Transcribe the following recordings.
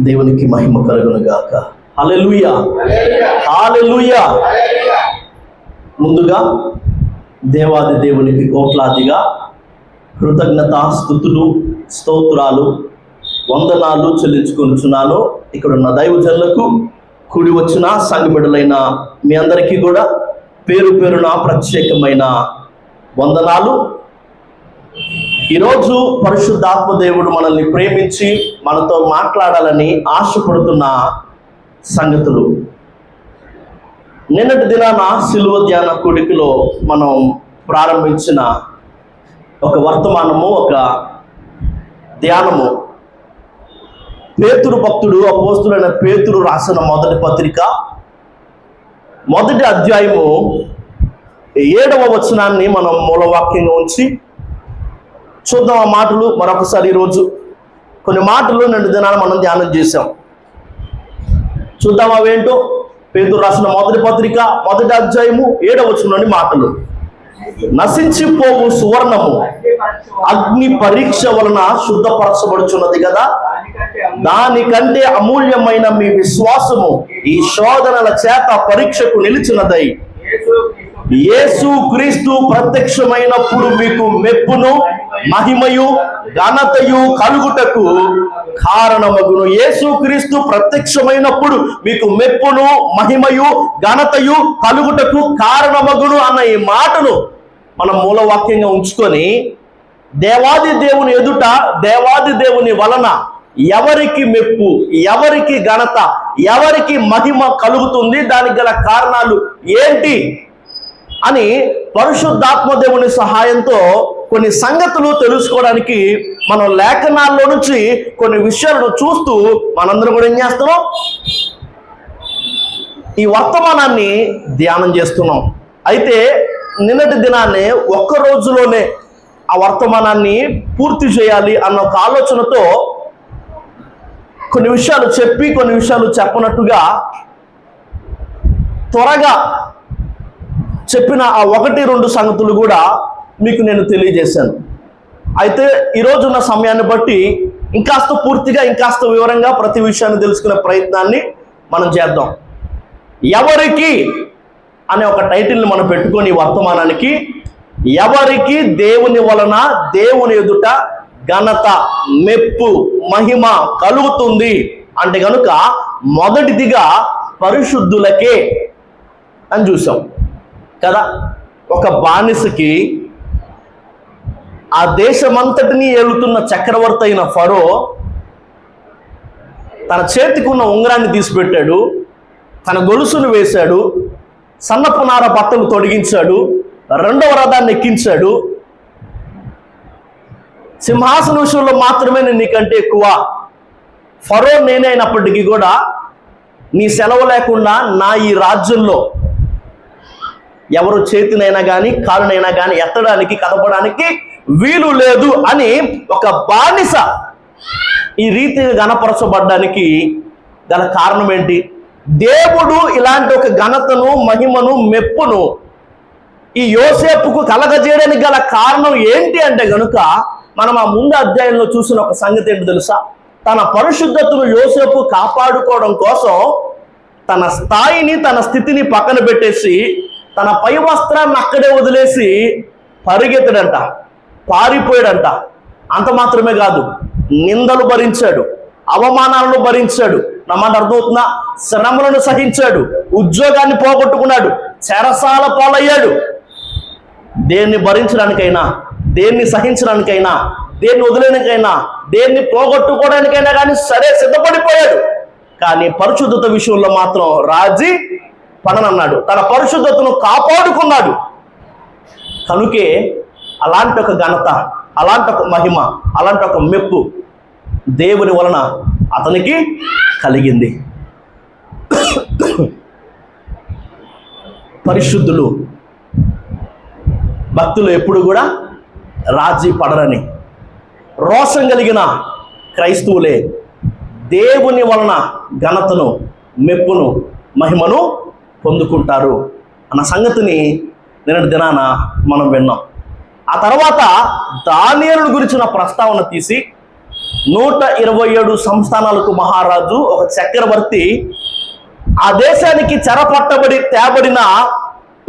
దేవునికి మహిమ కలుగును గాక. హల్లెలూయా, హల్లెలూయా. ముందుగా దేవాది దేవునికి కోట్లాదిగా కృతజ్ఞత స్తుతులు స్తోత్రాలు వందనాలు చెల్లించుకొనుచున్నాను. ఇక్కడ ఉన్న దైవజనులకు, కూడి వచ్చిన సంఘ బిడ్డలైన మీ అందరికీ కూడా పేరు పేరున ప్రత్యేకమైన వందనాలు. ఈరోజు పరిశుద్ధాత్మ దేవుడు మనల్ని ప్రేమించి మనతో మాట్లాడాలని ఆశపడుతున్న సంగతులు. నిన్నటి దినాన సిలువ ధ్యాన కూడికలో మనం ప్రారంభించిన ఒక వర్తమానము, ఒక ధ్యానము, పేతురు భక్తుడు అపోస్తులైన పేతురు రాసిన మొదటి పత్రిక మొదటి అధ్యాయము 7వ వచనాన్ని మనం మూలవాక్యంగా ఉంచి చూద్దాం. ఆ మాటలు మరొకసారి. ఈరోజు కొన్ని మాటలు నిన్న దినాన మనం ధ్యానం చేశాం. చూద్దాం అవేంటో. పేతురు రాసిన మొదటి పత్రిక మొదటి అధ్యాయము 7వ వచనంలోని మాటలు. నశించిపోవు సువర్ణము అగ్ని పరీక్ష వలన శుద్ధపరచబడుచున్నది కదా, దానికంటే అమూల్యమైన మీ విశ్వాసము ఈ శోధనల చేత పరీక్షకు నిలిచినదై యేసు క్రీస్తు ప్రత్యక్షమైనప్పుడు మీకు మెప్పును మహిమయు ఘనతయు కలుగుటకు కారణమగును. యేసు క్రీస్తు ప్రత్యక్షమైనప్పుడు మీకు మెప్పును మహిమయు ఘనతయు కలుగుటకు కారణమగును అన్న ఈ మాటను మనం మూలవాక్యంగా ఉంచుకొని, దేవాది దేవుని ఎదుట దేవాది దేవుని వలన ఎవరికి మెప్పు, ఎవరికి ఘనత, ఎవరికి మహిమ కలుగుతుంది, దానికి గల కారణాలు ఏంటి అని పరిశుద్ధాత్మ దేవుని సహాయంతో కొన్ని సంగతులు తెలుసుకోవడానికి మనం లేఖనాల్లో నుంచి కొన్ని విషయాలను చూస్తూ మనందరం కూడా ఏం చేస్తున్నాం, ఈ వర్తమానాన్ని ధ్యానం చేస్తున్నాం. అయితే నిన్నటి దినాన్ని ఒక్క రోజులోనే ఆ వర్తమానాన్ని పూర్తి చేయాలి అన్న ఒక ఆలోచనతో కొన్ని విషయాలు చెప్పి కొన్ని విషయాలు చెప్పనట్టుగా త్వరగా చెప్పిన ఆ 1-2 సంగతులు కూడా మీకు నేను తెలియజేశాను. అయితే ఈరోజున్న సమయాన్ని బట్టి ఇంకాస్త పూర్తిగా ఇంకాస్త వివరంగా ప్రతి విషయాన్ని తెలుసుకునే ప్రయత్నాన్ని మనం చేద్దాం. ఎవరికి అనే ఒక టైటిల్ని మనం పెట్టుకొని వర్తమానానికి, ఎవరికి దేవుని వలన దేవుని ఎదుట ఘనత, మెప్పు, మహిమ కలుగుతుంది అంటే కనుక మొదటిదిగా పరిశుద్ధులకే అని చూసాం కదా. ఒక బానిసకి ఆ దేశమంతటిని ఏలుతున్న చక్రవర్తి అయిన ఫరో తన చేతికి ఉన్న ఉంగరాన్ని తీసిపెట్టాడు, తన గొలుసును వేశాడు, సన్నపునార బట్టలు తొడిగించాడు, 2వ రథాన్ని ఎక్కించాడు. సింహాసన విషయంలో మాత్రమే నేను నీకంటే ఎక్కువ, ఫరో నేనే అయినప్పటికీ కూడా నీ సెలవు లేకుండా నా ఈ రాజ్యంలో ఎవరు చేతినైనా కానీ కాలునైనా కానీ ఎత్తడానికి కదపడానికి వీలు లేదు అని ఒక బానిస ఈ రీతిగా గణపరచబడ్డానికి గల కారణం ఏంటి? దేవుడు ఇలాంటి ఒక ఘనతను, మహిమను, మెప్పును ఈ యోసేపుకు కలగజేయడానికి గల కారణం ఏంటి అంటే గనుక మనం ఆ ముందు అధ్యాయంలో చూసిన ఒక సంగతి ఏంటి తెలుసా? తన పరిశుద్ధతను యోసేపు కాపాడుకోవడం కోసం తన స్థాయిని, తన స్థితిని పక్కన పెట్టేసి తన పై వస్త్రాన్ని అక్కడే వదిలేసి పరిగెత్తడంట, పారిపోయాడంట. అంత మాత్రమే కాదు, నిందలు భరించాడు, అవమానాలను భరించాడు. నా మాట అర్థమవుతుందా? శ్రమలను సహించాడు, ఉద్యోగాన్ని పోగొట్టుకున్నాడు, చెరసాల పాలయ్యాడు. దేన్ని భరించడానికైనా, దేన్ని సహించడానికైనా, దేన్ని వదిలేనికైనా, దేన్ని పోగొట్టుకోవడానికైనా కానీ సరే సిద్ధపడిపోయాడు. కానీ పరిశుద్ధత విషయంలో మాత్రం రాజీ పడనన్నాడు, తన పరిశుద్ధతను కాపాడుకున్నాడు. కనుకే అలాంటి ఒక ఘనత, అలాంటి ఒక మహిమ, అలాంటి ఒక మెప్పు దేవుని వలన అతనికి కలిగింది. పరిశుద్ధులు, భక్తులు ఎప్పుడు కూడా రాజీ పడరని, రోషం కలిగిన క్రైస్తవులే దేవుని వలన ఘనతను, మెప్పును, మహిమను పొందుకుంటారు అన్న సంగతిని నిన్నటి దినాన మనం విన్నాం. ఆ తర్వాత దానియేలు గురించిన ప్రస్తావన తీసి 127 సంస్థానాలకు మహారాజు, ఒక చక్రవర్తి. ఆ దేశానికి చెరపట్టబడి తేబడిన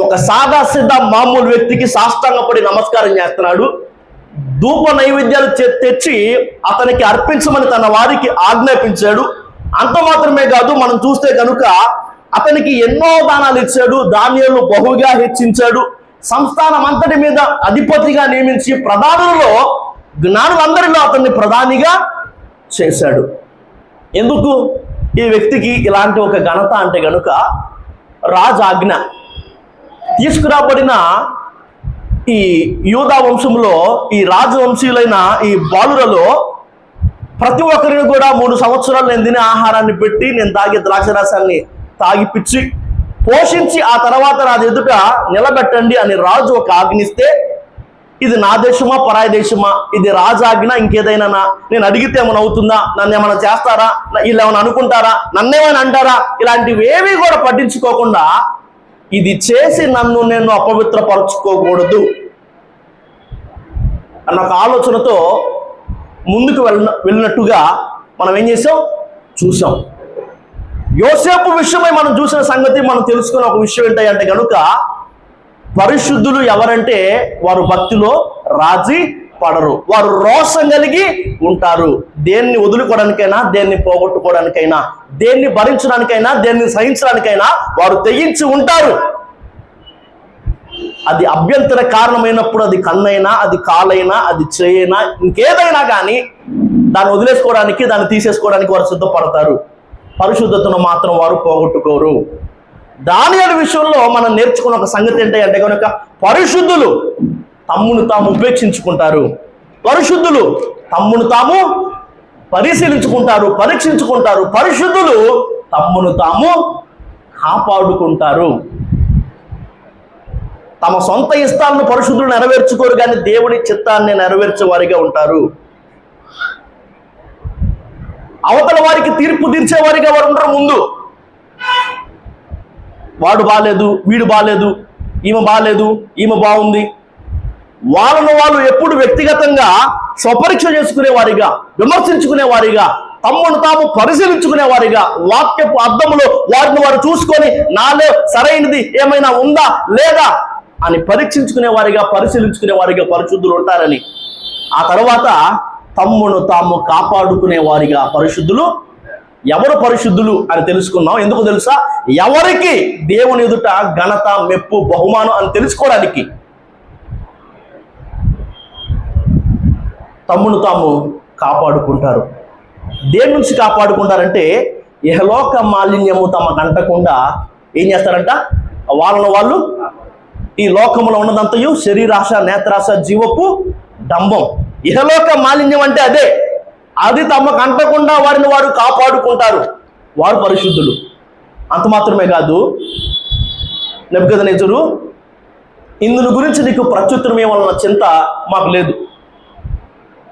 ఒక సాదా సిద్ధ మామూలు వ్యక్తికి సాష్టాంగపడి నమస్కారం చేస్తున్నాడు. ధూప నైవేద్యాలు తెచ్చి అతనికి అర్పించమని తన వారికి ఆజ్ఞాపించాడు. అంత మాత్రమే కాదు, మనం చూస్తే కనుక అతనికి ఎన్నో దానాలు ఇచ్చాడు, ధాన్యాలు బహుగా హెచ్చించాడు, సంస్థానం అంతటి మీద అధిపతిగా నియమించి ప్రధానులలో జ్ఞానులందరిలో అతన్ని ప్రధానిగా చేశాడు. ఎందుకు ఈ వ్యక్తికి ఇలాంటి ఒక ఘనత అంటే కనుక, రాజాజ్ఞ తీసుకురాబడిన ఈ యూదా వంశంలో ఈ రాజవంశీయులైన ఈ బాలురలో ప్రతి ఒక్కరిని కూడా 3 సంవత్సరాలు నేను తినే ఆహారాన్ని పెట్టి, నేను తాగే ద్రాక్షరసాన్ని తాగిపిచ్చి పోషించి ఆ తర్వాత నా ఎదుట నిలబెట్టండి అని రాజు ఒక ఆజ్ఞిస్తే, ఇది నా దేశమా పరాయి దేశమా, ఇది రాజాజ్ఞ, ఇంకేదైనా నేను అడిగితే ఏమైనా అవుతుందా, నన్ను ఏమైనా చేస్తారా, వీళ్ళు ఏమైనా అనుకుంటారా, నన్నేమైనా అంటారా, ఇలాంటివి ఏవి కూడా పట్టించుకోకుండా ఇది చేసి నన్ను నేను అపవిత్రపరచుకోకూడదు అన్న ఒక ఆలోచనతో ముందుకు వెళ్ళినట్టుగా మనం ఏం చేసాం, చూసాం. యోసేపు విషయమై మనం చూసిన సంగతి, మనం తెలుసుకున్న ఒక విషయం ఏంటంటే కనుక, పరిశుద్ధులు ఎవరంటే వారు భక్తిలో రాజీ పడరు, వారు రోషం కలిగి ఉంటారు. దేన్ని వదులుకోవడానికైనా, దేన్ని పోగొట్టుకోవడానికైనా, దేన్ని భరించడానికైనా, దేన్ని సహించడానికైనా వారు తెగించి ఉంటారు. అది అభ్యంతర కారణమైనప్పుడు, అది కన్నైనా, అది కాలైనా, అది చేయైనా, ఇంకేదైనా కానీ దాన్ని వదిలేసుకోవడానికి, దాన్ని తీసేసుకోవడానికి వారు సిద్ధపడతారు. పరిశుద్ధతను మాత్రం వారు పోగొట్టుకోరు. దానియేలు విషయంలో మనం నేర్చుకున్న ఒక సంగతి ఏంటంటే కనుక, పరిశుద్ధులు తమ్మును తాము ఉపేక్షించుకుంటారు, పరిశుద్ధులు తమ్మును తాము పరిశీలించుకుంటారు, పరీక్షించుకుంటారు, పరిశుద్ధులు తమ్మును తాము కాపాడుకుంటారు. తమ సొంత ఇష్టాలను పరిశుద్ధులు నెరవేర్చుకోరు, కానీ దేవుడి చిత్తాన్ని నెరవేర్చే వారిగా ఉంటారు. అవతల వారికి తీర్పు తీర్చేవారిగా వారు ఉంటారు. ముందు వాడు బాలేదు, వీడు బాలేదు, ఈమె బాలేదు, ఈమె బాగుంది, వాళ్ళను వాళ్ళు ఎప్పుడు వ్యక్తిగతంగా స్వపరీక్ష చేసుకునేవారిగా, విమర్శించుకునేవారిగా, తమ్మును తాము పరిశీలించుకునేవారిగా, వాక్యపు అర్థములో వారిని వారు చూసుకొని నాలో సరైనది ఏమైనా ఉందా లేదా అని పరీక్షించుకునేవారిగా, పరిశీలించుకునేవారిగా పరిశుద్ధులు ఉంటారని, ఆ తర్వాత తమ్మును తాము కాపాడుకునేవారిగా పరిశుద్ధులు. ఎవరు పరిశుద్ధులు అని తెలుసుకున్నాం. ఎందుకు తెలుసా? ఎవరికి దేవుని ఎదుట ఘనత, మెప్పు, బహుమానం అని తెలుసుకోవడానికి. తమ్మును తాము కాపాడుకుంటారు. దేని నుంచి కాపాడుకుంటారంటే, ఇహలోక మాలిన్యము తమకు అంటకుండా ఏం చేస్తారంట, వాళ్ళను వాళ్ళు ఈ లోకములో ఉన్నదంతయు శరీరాశ, నేత్రాశ, జీవపు డంబం. ఇహలోక మాలిన్యం అంటే అదే. అది తమకు అంటకుండా వారిని వారు కాపాడుకుంటారు, వారు పరిశుద్ధులు. అంత మాత్రమే కాదు, నెబుకద్నెజరు, ఇందుని గురించి నీకు ప్రత్యుత్తరం ఇవ్వాలన్న చింత మాకు లేదు.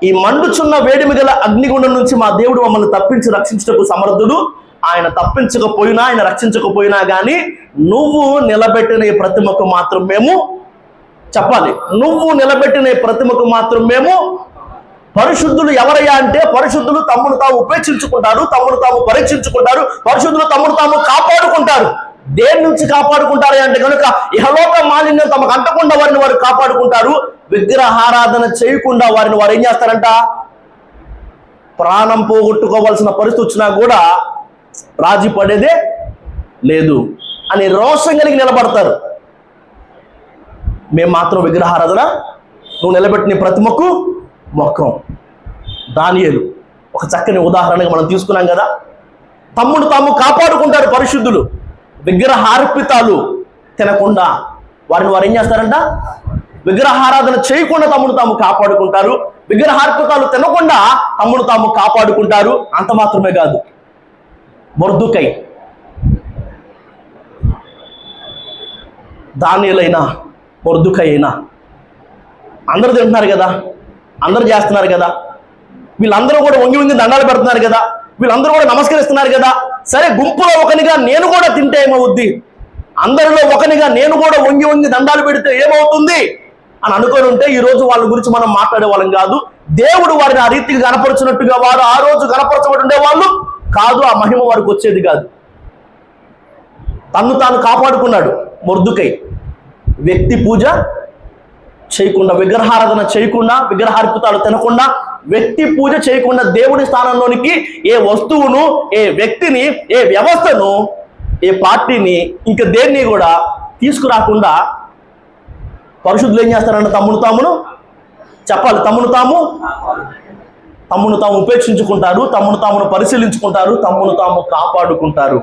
ఈ మండుచున్న వేడిమి గల అగ్నిగుండం నుంచి మా దేవుడు మమ్మల్ని తప్పించి రక్షించటకు సమర్థుడు. ఆయన తప్పించకపోయినా, ఆయన రక్షించకపోయినా కానీ నువ్వు నిలబెట్టిన ఈ ప్రతిమకు మాత్రం మేము చెప్పాలి. నువ్వు నిలబెట్టిన ఈ ప్రతిమకు మాత్రం మేము పరిశుద్ధులు. ఎవరయ్యా అంటే, పరిశుద్ధులు తమ్మును తాము ఉపేక్షించుకుంటారు, తమ్మును తాము పరీక్షించుకుంటారు, పరిశుద్ధులు తమ్మును తాము కాపాడుకుంటారు. దేని నుంచి కాపాడుకుంటారు అంటే కనుక, ఇహలోక మాలిన్యం తమకు అంటకుండా వారిని వారు కాపాడుకుంటారు. విగ్రహారాధన చేయకుండా వారిని వారు ఏం చేస్తారంట, ప్రాణం పోగొట్టుకోవాల్సిన పరిస్థితి వచ్చినా కూడా రాజీ పడేదే లేదు అని రోషం కలిగి నిలబడతారు. మేము మాత్రం విగ్రహారాధన, నువ్వు నిలబెట్టిన ప్రతిమకు మొక్కం. దానియేలు ఒక చక్కని ఉదాహరణగా మనం తీసుకున్నాం కదా. తమ్ముడు తాము కాపాడుకుంటారు పరిశుద్ధులు. విగ్రహార్పితాలు తినకుండా వారిని వారు ఏం చేస్తారంట, విగ్రహారాధన చేయకుండా తమ్ముడు తాము కాపాడుకుంటారు. విగ్రహార్పితాలు తినకుండా తమ్ముడు తాము కాపాడుకుంటారు. అంత మాత్రమే కాదు, మొర్దుకై, దానియేలైనా మొర్దుకై అయినా అందరూ తింటున్నారు కదా, అందరూ చేస్తున్నారు కదా, వీళ్ళందరూ కూడా వంగి వంగి దండాలు పెడుతున్నారు కదా, వీళ్ళందరూ కూడా నమస్కరిస్తున్నారు కదా, సరే గుంపులో ఒకనిగా నేను కూడా తింటే ఏమవుద్ది, అందరిలో ఒకనిగా నేను కూడా వంగి వంగి దండాలు పెడితే ఏమవుతుంది అని అనుకొని ఉంటే ఈరోజు వాళ్ళ గురించి మనం మాట్లాడే వాళ్ళం కాదు. దేవుడు వారిని ఆ రీతికి కనపరుచినట్టుగా వారు ఆ రోజు కనపరచబడి ఉండేవాళ్ళు కాదు. ఆ మహిమ వారికి వచ్చేది కాదు. తన్ను తాను కాపాడుకున్నాడు మొర్దుకై. వ్యక్తి పూజ చేయకుండా, విగ్రహారాధన చేయకుండా, విగ్రహార్పితాలు తినకుండా, వ్యక్తి పూజ చేయకుండా దేవుని స్థానంలోనికి ఏ వస్తువును, ఏ వ్యక్తిని, ఏ వ్యవస్థను, ఏ పార్టీని, ఇంకా దేన్ని కూడా తీసుకురాకుండా పరిశుద్ధులు ఏం చేస్తారంటే తమ్మును తాము ఉపేక్షించుకుంటారు, తమ్మును తామును పరిశీలించుకుంటారు, తమ్మును తాము కాపాడుకుంటారు.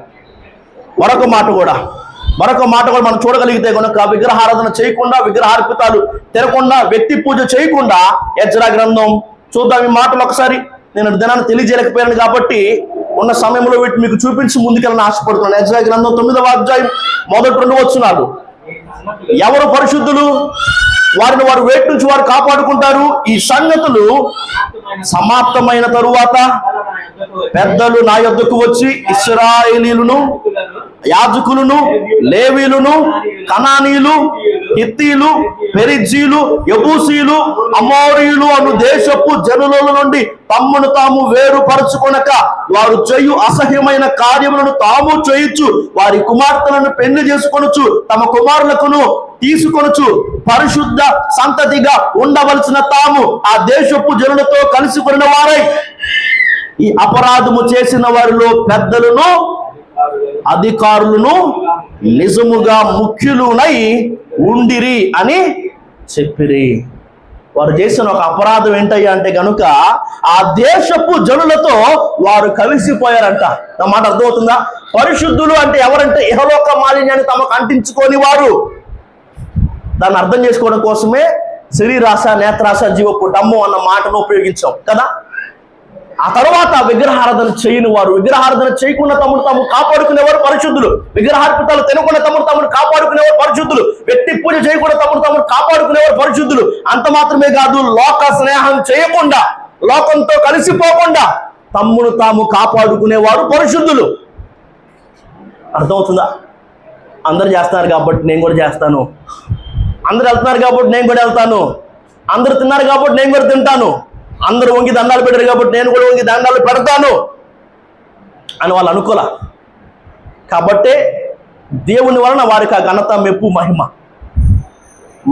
మరొక మాట కూడా మనం చూడగలిగితే కనుక విగ్రహారాధన చేయకుండా, విగ్రహార్పితాలు తినకుండా, వ్యక్తి పూజ చేయకుండా ఎజ్రా గ్రంథం చూద్దాం. ఈ మాటలు ఒకసారి నేను దినాన్ని తెలియజేయలేకపోయాను కాబట్టి ఉన్న సమయంలో వీటిని మీకు చూపించి ముందుకెళ్ళని ఆశపడుతున్నాను. ఎజ్రా గ్రంథం 9వ అధ్యాయం మొదటి 2 వచనాలు. ఎవరు పరిశుద్ధులు? వారిని వారు వేటి నుంచి వారు కాపాడుకుంటారు. ఈ సంగతులు సమాప్తమైన తరువాత పెద్దలు నా యొద్దకు వచ్చి ఇశ్రాయేలీయులను, యాజకులను, లేవీయులను, కనానీయులు, హిత్తీలు, పెరిజ్జీలు, యెబూసీలు, అమోరీయులు అను దేశపు జనుల నుండి తమ్మును తాము వేరుపరచుకొనక వారు చేయు అసహ్యమైన కార్యములను తాము చేయుచు వారి కుమార్తెలను పెళ్లి చేసుకొనుచు తమ కుమారులకును తీసుకొనుచు పరిశుద్ధ సంతతిగా ఉండవలసిన తాము ఆ దేశపు జనులతో కలిసికొనిన వారై ఈ అపరాధము చేసిన వారిలో పెద్దలను, అధికారులను నిజముగా ముఖ్యులునై ఉండిరి అని చెప్పిరి. వారు చేసిన ఒక అపరాధం ఏంటయ్యా అంటే కనుక ఆ దేశపు జనులతో వారు కలిసిపోయారంట. నా మాట అర్థమవుతుందా? పరిశుద్ధులు అంటే ఎవరంటే ఇహలోక మాలిన్యాన్ని తమకు అంటించుకొని వారు. దాన్ని అర్థం చేసుకోవడం కోసమే శరీరాశ, నేత్రాశ, జీవకుటము అన్న మాటను ఉపయోగించాం కదా. ఆ తర్వాత విగ్రహారాధన చేయని వారు, విగ్రహారాధన చేయకుండా తమను తాము కాపాడుకునేవారు పరిశుద్ధులు. విగ్రహార్పితాలు తినకుండా తమను తాము కాపాడుకునేవారు పరిశుద్ధులు. వ్యక్తి పూజ చేయకుండా తమను తాము కాపాడుకునేవారు పరిశుద్ధులు. అంత మాత్రమే కాదు, లోక స్నేహం చేయకుండా, లోకంతో కలిసిపోకుండా తమ్మును తాము కాపాడుకునేవారు పరిశుద్ధులు. అర్థమవుతుందా? అందరు చేస్తున్నారు కాబట్టి నేను కూడా చేస్తాను, అందరు వెళ్తున్నారు కాబట్టి నేను కూడా వెళ్తాను, అందరు తిన్నారు కాబట్టి నేను కూడా తింటాను, అందరూ వంగి దండాలు పెట్టారు కాబట్టి నేను కూడా వంగి దండాలు పెడతాను అని వాళ్ళు అనుకోలే. కాబట్టే దేవుని వలన వారికి ఆ ఘనత, మెప్పు, మహిమ.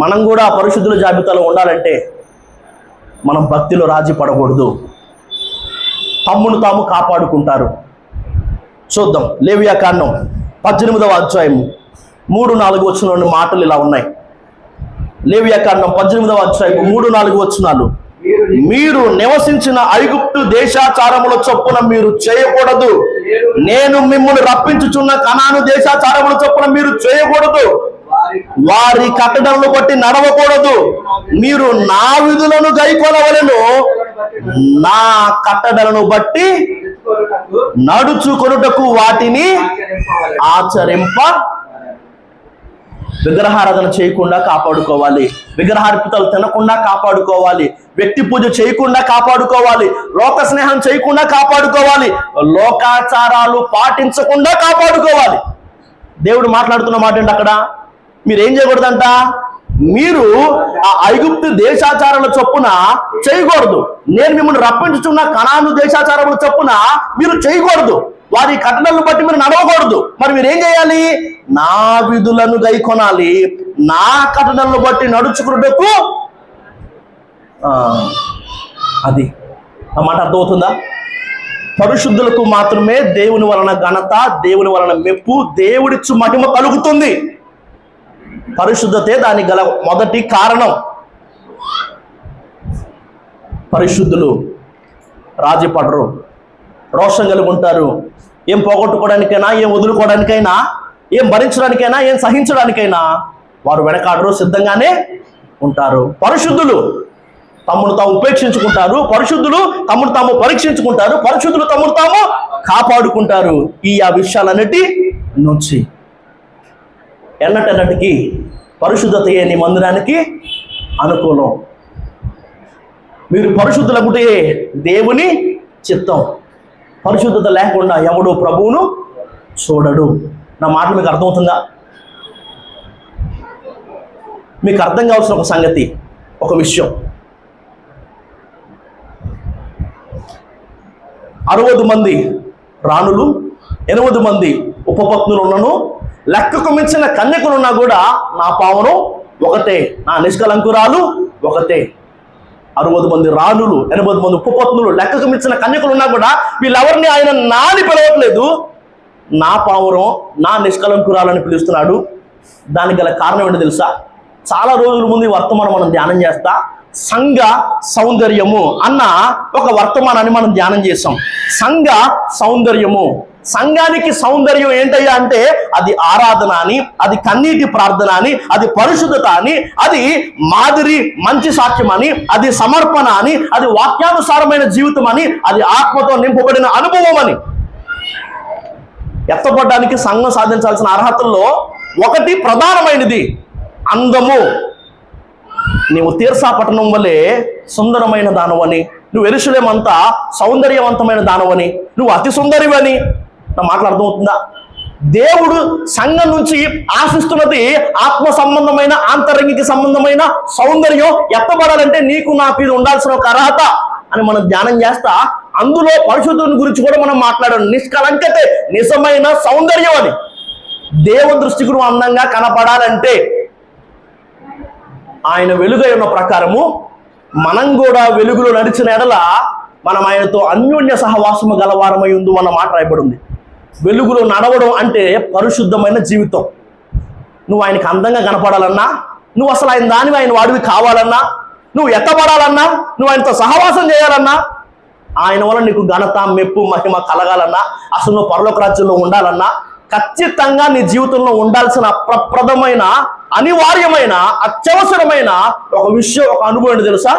మనం కూడా పరిశుద్ధుల జాబితాలో ఉండాలంటే మనం భక్తిలో రాజీ పడకూడదు. తమ్మును తాము కాపాడుకుంటారు. చూద్దాం. లేవియాకాండం 18వ అధ్యాయం 3-4 వచనాల మాటలు ఇలా ఉన్నాయి. లేవియాకాండం 18వ అధ్యాయం 3-4 వచనాలు. మీరు నివసించిన ఐగుప్తు దేశాచారముల చొప్పున మీరు చేయకూడదు. నేను మిమ్మల్ని రప్పించుచున్న కనాను దేశాచారముల చొప్పున మీరు చేయకూడదు. వారి కట్టడలను బట్టి నడవకూడదు. మీరు నా విధులను గైకొనవలెను. నా కట్టడలను బట్టి నడుచుకొనుటకు వాటిని ఆచరింప. విగ్రహారాధన చేయకుండా కాపాడుకోవాలి, విగ్రహార్పితాలు తినకుండా కాపాడుకోవాలి, వ్యక్తి పూజ చేయకుండా కాపాడుకోవాలి, లోక స్నేహం చేయకుండా కాపాడుకోవాలి, లోకాచారాలు పాటించకుండా కాపాడుకోవాలి. దేవుడు మాట్లాడుతున్న మాట ఏంటి అక్కడ? మీరేం చేయకూడదంట? మీరు ఆ ఐగుప్తు దేశాచారాల చొప్పున చేయకూడదు. నేను మిమ్మల్ని రప్పించుచున్న కనాను దేశాచారముల చొప్పున మీరు చేయకూడదు. వారి కట్టడలను బట్టి మీరు నడవకూడదు. మరి మీరు ఏం చేయాలి? నా విధులను గైకొనాలి, నా కట్టడలను బట్టి నడుచుకున్నటకు. అది ఆ మాట అర్థమవుతుందా? పరిశుద్ధులకు మాత్రమే దేవుని వలన ఘనత, దేవుని వలన మెప్పు, దేవుడిచ్చు మహిమ కలుగుతుంది. పరిశుద్ధతే దానికి గల మొదటి కారణం. పరిశుద్ధులు రాజీ పడరు, రోషం కలిగి ఉంటారు. ఏం పోగొట్టుకోవడానికైనా, ఏం వదులుకోవడానికైనా, ఏం భరించడానికైనా, ఏం సహించడానికైనా వారు వెనకాడరు, సిద్ధంగానే ఉంటారు. పరిశుద్ధులు తమ్మును తాము ఉపేక్షించుకుంటారు, పరిశుద్ధులు తమ్మును తాము పరీక్షించుకుంటారు, పరిశుద్ధులు తమ్మును తాము కాపాడుకుంటారు. ఆ విషయాలన్నిటి నుంచి ఎన్నటెన్నటికి పరిశుద్ధతయే నీ మందిరానికి అనుకూలం. మీరు పరిశుద్ధులగుటే దేవుని చిత్తం. పరిశుద్ధత లేకుండా ఎవడు ప్రభువును చూడడు. నా మాట మీకు అర్థమవుతుందా? మీకు అర్థం కావాల్సిన ఒక సంగతి, ఒక విషయం. 60 మంది రాణులు, 8 మంది ఉపపత్నులు ఉన్నను, లెక్కకు మించిన కన్యకులున్నా కూడా నా పావనం ఒకటే, నా నిష్కలంకురాలు ఒకటే. 60 మంది రాణులు, 8 మంది ఉపపత్నులు, లెక్కకు మించిన కన్యకులు ఉన్నా కూడా వీళ్ళెవరిని ఆయన నాని పిలవట్లేదు, నా పావురం, నా నిష్కలంకురాలని పిలుస్తున్నాడు. దానికి గల కారణం ఏంటో తెలుసా? చాలా రోజుల ముందు ఈ వర్తమానం మనం ధ్యానం చేస్తా, సంఘ సౌందర్యము అన్న ఒక వర్తమానాన్ని మనం ధ్యానం చేసాం. సంఘ సౌందర్యము, సంఘానికి సౌందర్యం ఏంటయ్యా అంటే అది ఆరాధన అని, అది కన్నీటి ప్రార్థన అని, అది పరిశుద్ధత అని, అది మాదిరి మంచి సాక్ష్యం అని, అది సమర్పణ అని, అది వాక్యానుసారమైన జీవితం అని, అది ఆత్మతో నింపబడిన అనుభవం అని. ఎత్తపడడానికి సంఘం సాధించాల్సిన అర్హతల్లో ఒకటి ప్రధానమైనది అందము. నీవు తీర్సా పట్టణం వల్లే సుందరమైన దానవని, నువ్వు యెరూషలేమంతా సౌందర్యవంతమైన దానవని, నువ్వు అతి సుందరివని. నా మాటలు అర్థమవుతుందా? దేవుడు సంఘం నుంచి ఆశిస్తున్నది ఆత్మ సంబంధమైన, ఆంతరంగిక సంబంధమైన సౌందర్యం. ఎత్తబడాలంటే నీకు నాకు ఇది ఉండాల్సిన ఒక అర్హత అని మనం ధ్యానం చేస్తా. అందులో పరిశుద్ధుని గురించి కూడా మనం మాట్లాడాం. నిష్కలంకతే నిజమైన సౌందర్యం అని. దేవుని దృష్టికి నువ్వు అందంగా కనపడాలంటే ఆయన వెలుగై ఉన్న ప్రకారము మనం కూడా వెలుగులో నడిచిన ఎడల మనం ఆయనతో అన్యోన్య సహవాసము గలవారమై ఉందు అన్న మాట రాయబడి ఉంది. వెలుగులో నడవడం అంటే పరిశుద్ధమైన జీవితం. నువ్వు ఆయనకి అందంగా కనపడాలన్నా, నువ్వు అసలు ఆయన దానివి, ఆయన వాడివి కావాలన్నా, నువ్వు ఎత్తబడాలన్నా, నువ్వు ఆయనతో సహవాసం చేయాలన్నా, ఆయన వల్ల నీకు ఘనత, మెప్పు, మహిమ కలగాలన్నా, అసలు నువ్వు పరలోక రాజ్యంలో ఉండాలన్నా, ఖచ్చితంగా నీ జీవితంలో ఉండాల్సిన ప్రప్రదమైన, అనివార్యమైన, అత్యవసరమైన ఒక విషయం, ఒక అనుభవం ఏంటి తెలుసా?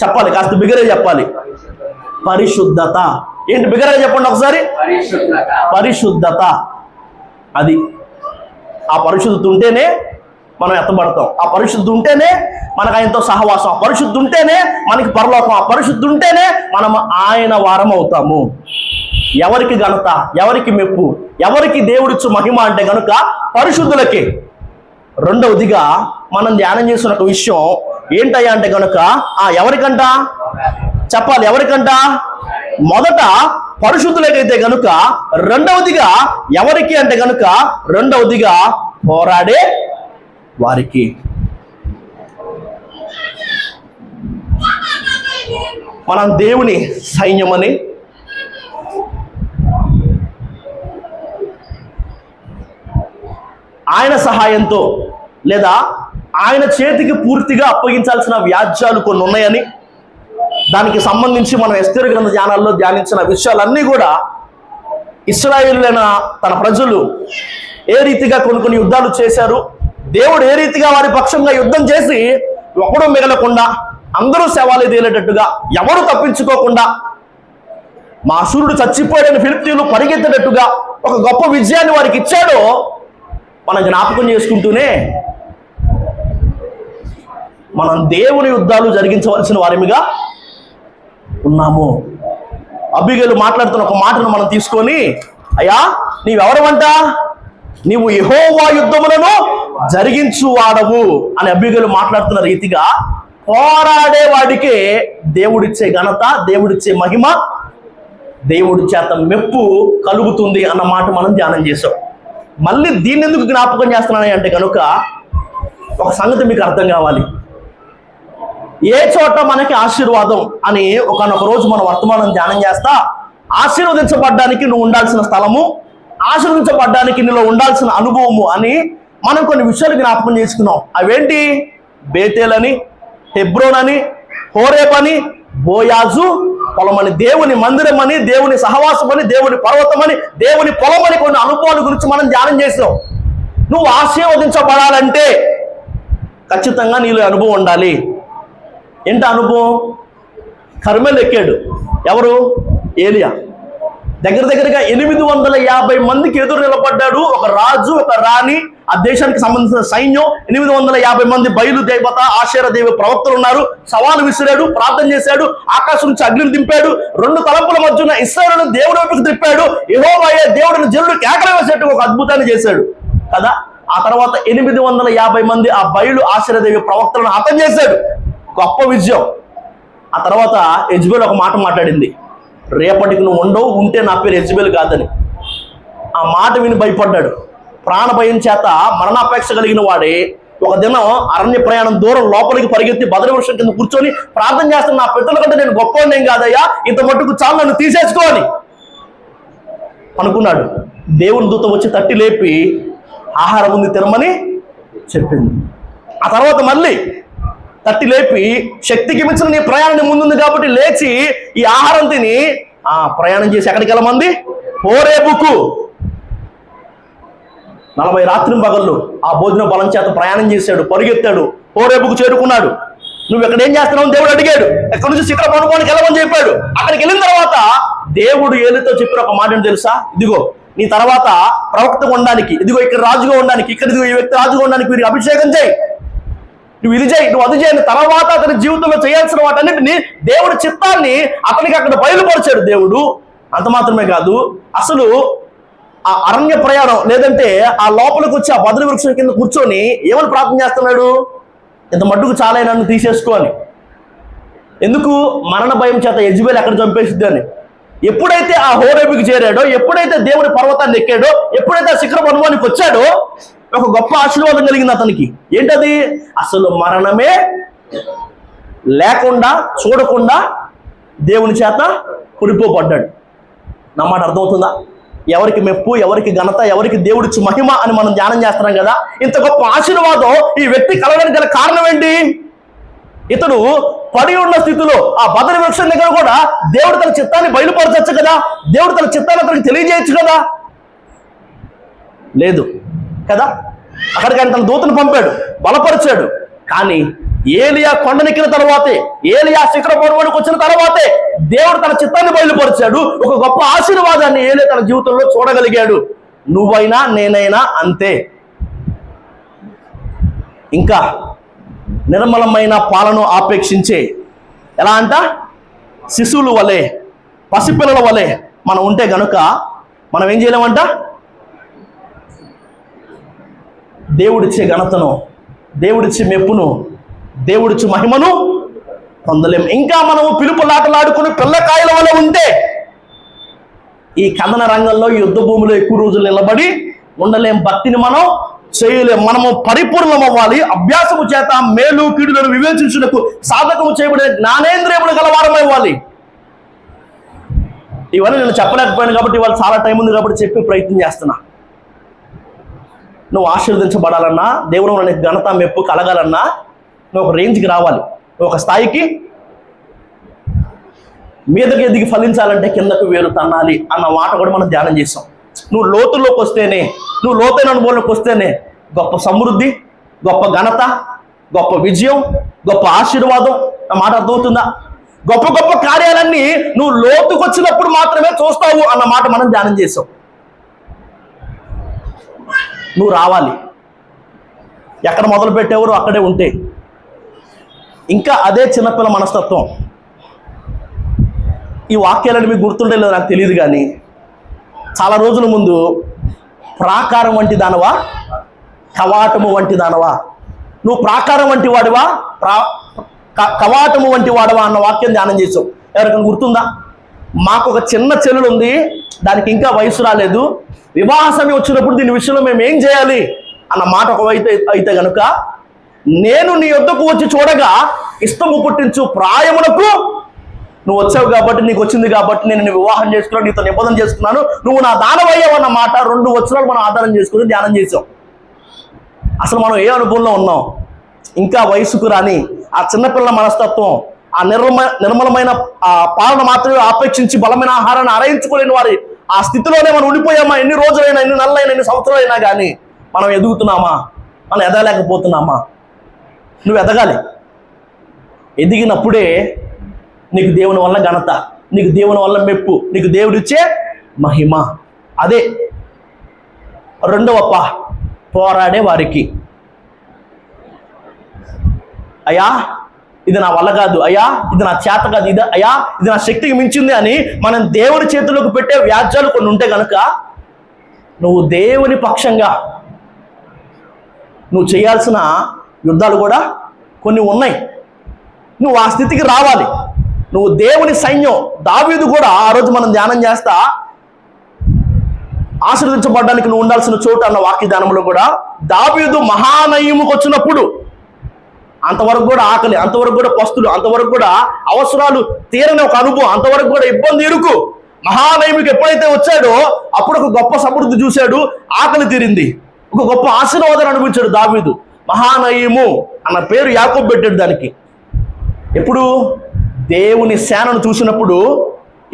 చెప్పాలి, కాస్త బిగరే చెప్పాలి. పరిశుద్ధత. ఏంటి బిగరే చెప్పండి ఒకసారి. పరిశుద్ధత. అది ఆ పరిశుద్ధత ఉంటేనే మనం ఎత్తబడతాం. ఆ పరిశుద్ధి ఉంటేనే మనకు ఆయనతో సహవాసం. ఆ పరిశుద్ధి ఉంటేనే మనకి పరలోకం. ఆ పరిశుద్ధి ఉంటేనే మనం ఆయన వారం అవుతాము. ఎవరికి ఘనత, ఎవరికి మెప్పు, ఎవరికి దేవుడిచ్చు మహిమ అంటే కనుక పరిశుద్ధులకి. రెండవదిగా మనం ధ్యానం చేస్తున్న ఒక విషయం ఏంటయ్యా అంటే కనుక ఎవరికంట చెప్పాలి, ఎవరికంట? మొదట పరిశుద్ధులకైతే కనుక, రెండవదిగా ఎవరికి అంటే కనుక, రెండవదిగా పోరాడే వారికి. మనం దేవుని సైన్యమని, ఆయన సహాయంతో లేదా ఆయన చేతికి పూర్తిగా అప్పగించాల్సిన వ్యాజ్యాలు కొన్ని ఉన్నాయని, దానికి సంబంధించి మనం ఎస్తేరు గ్రంథ ధ్యానాల్లో ధ్యానించిన విషయాలన్నీ కూడా ఇశ్రాయేలులైన తన ప్రజలు ఏ రీతిగా కొన్ని యుద్ధాలు చేశారు, దేవుడు ఏ రీతిగా వారి పక్షంగా యుద్ధం చేసి ఒకడు మిగలకుండా, అందరూ శవాలు తేలేటట్టుగా, ఎవరు తప్పించుకోకుండా, మా సూర్యుడు చచ్చిపోయాడని ఫిలిష్తీయులు పరిగెత్తేటట్టుగా ఒక గొప్ప విజయాన్ని వారికి ఇచ్చాడో మనం జ్ఞాపకం చేసుకుంటూనే మనం దేవుని యుద్ధాలు జరిగించవలసిన వారిగా ఉన్నాము. అబీగైలు మాట్లాడుతున్న ఒక మాటను మనం తీసుకొని, అయ్యా నీవెవరమంట? నీవు యెహోవా యుద్ధములను జరిగించువాడవు అని అబీగైలు మాట్లాడుతున్న రీతిగా పోరాడే వాడికే దేవుడిచ్చే ఘనత, దేవుడిచ్చే మహిమ, దేవుడి చేత మెప్పు కలుగుతుంది అన్న మాట మనం ధ్యానం చేసాం. మళ్ళీ దీన్ని ఎందుకు జ్ఞాపకం చేస్తున్నాను అంటే కనుక ఒక సంగతి మీకు అర్థం కావాలి. ఏ చోట మనకి ఆశీర్వాదం అని ఒకనొక రోజు మనం వర్తమానం ధ్యానం చేస్తా, ఆశీర్వదించబడ్డానికి నువ్వు ఉండాల్సిన స్థలము, ఆశీర్వదించబడ్డానికి నీలో ఉండాల్సిన అనుభవము అని మనం కొన్ని విషయాలు జ్ఞాపకం చేసుకున్నాం. అవేంటి? బేతేలని, హెబ్రోన్ అని, హోరేబ్ అని, బోయాజు పొలమని, దేవుని మందిరం అని, దేవుని సహవాసం అని, దేవుని పర్వతం అని, దేవుని పొలం అని కొన్ని అనుభవాల గురించి మనం ధ్యానం చేసాం. నువ్వు ఆశీర్వదించబడాలంటే ఖచ్చితంగా నీలో అనుభవం ఉండాలి. ఏంటి అనుభవం? కర్మెలు ఎక్కాడు. ఎవరు? ఏలియా. దగ్గరగా 850 మందికి ఎదురు నిలబడ్డాడు. ఒక రాజు, ఒక రాణి, ఆ దేశానికి సంబంధించిన సైన్యం, 850 మంది బయలు దేవత, ఆషేరా దేవి ప్రవక్తలు ఉన్నారు. సవాలు విసిరాడు, ప్రార్థన చేశాడు, ఆకాశం నుంచి అగ్నిని దింపాడు, 2 తలంపుల మధ్యన ఇశ్రాయేలును దేవుడి వైపుకు తిప్పాడు. యెహోవాయే దేవుడిని జనులు కేకలు వేసేట్టు ఒక అద్భుతాన్ని చేశాడు కదా. ఆ తర్వాత 850 మంది ఆ బయలు ఆషేరా దేవి ప్రవక్తలను హతం చేశాడు. గొప్ప విజయం. ఆ తర్వాత యెజబెల్ ఒక మాట మాట్లాడింది, రేపటికి నువ్వు ఉండవు, ఉంటే నా పేరు యెజబెల్ కాదని. ఆ మాట విని భయపడ్డాడు. ప్రాణ భయం చేత మరణాపేక్ష కలిగిన వాడే ఒక దినం అరణ్య ప్రయాణం దూరం లోపలికి పరిగెత్తి బదరి వృక్షం కింద కూర్చొని ప్రార్థన చేస్తున్న, నా పితరుల కంటే నేను గొప్పవాడినేం కాదయ్యా, ఇంత మట్టుకు చాలు, నన్ను తీసేసుకోని అనుకున్నాడు. దేవుని దూత వచ్చి తట్టి లేపి ఆహారం ఉంది తినమని చెప్పింది. ఆ తర్వాత మళ్ళీ తట్టి లేపి, శక్తికి మించిన నీ ప్రయాణం ముందుంది కాబట్టి లేచి ఈ ఆహారం తిని ప్రయాణం చేసి ఎక్కడికి వెళ్ళమంది? హోరేబుకు. 40 రాత్రి పగళ్ళు ఆ భోజన బలం చేత ప్రయాణం చేశాడు, పరిగెత్తాడు, హోరేబుకు చేరుకున్నాడు. నువ్వు ఇక్కడ ఏం చేస్తున్నావు దేవుడు అడిగాడు. ఎక్కడి నుంచి శిఖర పనుకోనికి వెళ్ళమని చెప్పాడు. అక్కడికి వెళ్ళిన తర్వాత దేవుడు ఏలితో చెప్పిన ఒక మాట తెలుసా? ఇదిగో నీ తర్వాత ప్రవక్తగా ఉండడానికి, ఇదిగో ఇక్కడ రాజుగా ఉండడానికి, ఇక్కడ ఇదిగో ఈ వ్యక్తి రాజుగా ఉండడానికి వీరికి అభిషేకం చేయి, నువ్వు ఇది చేయి, నువ్వు అది చేయని తర్వాత అతని జీవితంలో చేయాల్సిన వాటన్నిటిని దేవుడి చిత్తాన్ని అతనికి అక్కడ బయలుపరిచాడు దేవుడు. అంత మాత్రమే కాదు, అసలు ఆ అరణ్య ప్రయాణం లేదంటే ఆ లోపలికి వచ్చి ఆ బదరి వృక్షం కింద కూర్చొని ఏమని ప్రార్థన చేస్తున్నాడు? ఇంత మట్టుకు చాలా నన్ను తీసేసుకో అని. ఎందుకు? మరణ భయం చేత యెజబెల్ ఎక్కడ చంపేసిద్ది అని. ఎప్పుడైతే ఆ హోరేబుకి చేరాడో, ఎప్పుడైతే దేవుడి పర్వతాన్ని ఎక్కాడో, ఎప్పుడైతే ఆ శిఖర పర్వతానికి వచ్చాడో ఒక గొప్ప ఆశీర్వాదం కలిగింది అతనికి. ఏంటది? అసలు మరణమే లేకుండా చూడకుండా దేవుని చేత కొనిపోబడ్డాడు. నా మాట అర్థమవుతుందా? ఎవరికి మెప్పు, ఎవరికి ఘనత, ఎవరికి దేవుడిచ్చి మహిమ అని మనం ధ్యానం చేస్తున్నాం కదా. ఇంత గొప్ప ఆశీర్వాదం ఈ వ్యక్తి కలగడానికి గల కారణం ఏంటి? ఇతడు పడి ఉన్న స్థితిలో ఆ బదరి వృక్షం దగ్గర కూడా దేవుడు తన చిత్తాన్ని బయలుపరచచ్చు కదా, దేవుడు తన చిత్తాన్ని అతనికి తెలియజేయచ్చు కదా. లేదు కదా. అక్కడికి ఆయన తన దూతను పంపాడు, బలపరిచాడు. కానీ ఏలియా కొండనెక్కిన తర్వాతే, ఏలియా శిఖర పర్వతానికి వచ్చిన తర్వాతే దేవుడు తన చిత్తాన్ని బయలుపరిచాడు. ఒక గొప్ప ఆశీర్వాదాన్ని ఏలియా తన జీవితంలో చూడగలిగాడు. నువ్వైనా నేనైనా అంతే. ఇంకా నిర్మలమైన పాలను ఆపేక్షించే, ఎలా అంట, శిశువుల వలె, పసిపిల్లల వలె మనం ఉంటే గనుక మనం ఏం చేయలేమంట? దేవుడిచ్చే ఘనతను, దేవుడిచ్చే మెప్పును, దేవుడిచ్చే మహిమను పొందలేం. ఇంకా మనము పిలుపులాటలాడుకుని పిల్లకాయల వల్ల ఉంటే ఈ కథన రంగంలో, యుద్ధ భూమిలో ఎక్కువ రోజులు నిలబడి ఉండలేం. భక్తిని మనం చేయలేం. మనము పరిపూర్ణం అవ్వాలి. అభ్యాసము చేత మేలు కీడులను వివేచించుటకు సాధకము చేయబడే జ్ఞానేంద్రియములు గలవారమై ఇవ్వాలి. ఇవన్నీ నేను చెప్పలేకపోయాను కాబట్టి ఇవాళ చాలా టైం ఉంది కాబట్టి చెప్పే ప్రయత్నం చేస్తున్నా. నువ్వు ఆశీర్వదించబడాలన్నా, దేవుడు నీకు ఘనత మెప్పు కలగాలన్నా నువ్వు ఒక రేంజ్కి రావాలి. నువ్వు ఒక స్థాయికి మీదకి ఎదిగి ఫలించాలంటే కిందకు వేరు తన్నాలి అన్న మాట కూడా మనం ధ్యానం చేసాం. నువ్వు లోతుల్లోకి వస్తేనే, నువ్వు లోతైన అనుభవంలోకి వస్తేనే గొప్ప సమృద్ధి, గొప్ప ఘనత, గొప్ప విజయం, గొప్ప ఆశీర్వాదం. నా మాట అర్థమవుతుందా? గొప్ప గొప్ప కార్యాలన్నీ నువ్వు లోతుకు వచ్చినప్పుడు మాత్రమే చూస్తావు అన్న మాట మనం ధ్యానం చేసాం. నువ్వు రావాలి. ఎక్కడ మొదలు పెట్టేవారు అక్కడే ఉంటే. ఇంకా అదే చిన్నపిల్ల మనస్తత్వం. ఈ వాక్యాలను మీకు గుర్తుండే లేదో నాకు తెలియదు, కానీ చాలా రోజుల ముందు ప్రాకారం వంటి దానవా, కవాటము వంటి దానవా, నువ్వు ప్రాకారం వంటి వాడివా, కవాటము వంటి వాడవా అన్న వాక్యం ధ్యానం చేసాం. ఎవరికైనా గుర్తుందా? మాకు ఒక చిన్న చెల్లెలు ఉంది, దానికి ఇంకా వయసు రాలేదు. వివాహ సమయం వచ్చినప్పుడు దీని విషయంలో మేము ఏం చేయాలి అన్న మాట ఒకవైతే అయితే గనుక, నేను నీ యొద్దకు వచ్చి చూడగా ఇష్టము పుట్టించు ప్రాయమునకు నువ్వు వచ్చావు కాబట్టి, నీకు వచ్చింది కాబట్టి నేను వివాహం చేసుకున్నాను, నీతో నిబంధన చేసుకున్నాను, నువ్వు నా దానవయ్యావన్న మాట 2 వచనాలు మనం ఆధారం చేసుకుని ధ్యానం చేసాం. అసలు మనం ఏ అనుభవంలో ఉన్నాం? ఇంకా వయసుకు రాని ఆ చిన్నపిల్లల మనస్తత్వం, ఆ నిర్మలమైన ఆ పాలన మాత్రమే ఆపేక్షించి బలమైన ఆహారాన్ని అరయించుకోలేని వారి ఆ స్థితిలోనే మనం ఉండిపోయామా? ఎన్ని రోజులైనా, ఎన్ని నెలలైనా, ఎన్ని సంవత్సరాలైనా కానీ మనం ఎదుగుతున్నామా? మనం ఎదగలేకపోతున్నామా? నువ్వు ఎదగాలి. ఎదిగినప్పుడే నీకు దేవుని వల్ల ఘనత, నీకు దేవుని వల్ల మెప్పు, నీకు దేవుడిచ్చే మహిమ. అదే రెండవ పోరాడే వారికి, అయ్యా ఇది నా వల్ల కాదు, అయ్యా ఇది నా చేత కాదు, ఇది అయ్యా ఇది నా శక్తికి మించింది అని మనం దేవుని చేతుల్లోకి పెట్టే వ్యాజ్యాలు కొన్ని ఉంటే కనుక నువ్వు దేవుని పక్షంగా నువ్వు చేయాల్సిన యుద్ధాలు కూడా కొన్ని ఉన్నాయి. నువ్వు ఆ స్థితికి రావాలి. నువ్వు దేవుని సైన్యం. దావీదు కూడా ఆ రోజు మనం ధ్యానం చేస్తా ఆశీర్వదించబడడానికి నువ్వు ఉండాల్సిన చోటు అన్న వాక్య ధ్యానంలో కూడా దావీదు మహానయముకు వచ్చినప్పుడు అంతవరకు కూడా ఆకలి, అంతవరకు కూడా పస్తులు, అంతవరకు కూడా అవసరాలు తీరని ఒక అనుభవం, అంతవరకు కూడా ఇబ్బంది ఇరుకు. మహానయముకి ఎప్పుడైతే వచ్చాడో అప్పుడు ఒక గొప్ప సమృద్ధి చూశాడు, ఆకలి తీరింది, ఒక గొప్ప ఆశీర్వాదాన్ని అనుభవించాడు దావీదు. మహానయము అన్న పేరు యాకోబు పెట్టాడు దానికి. ఎప్పుడు దేవుని సేనను చూసినప్పుడు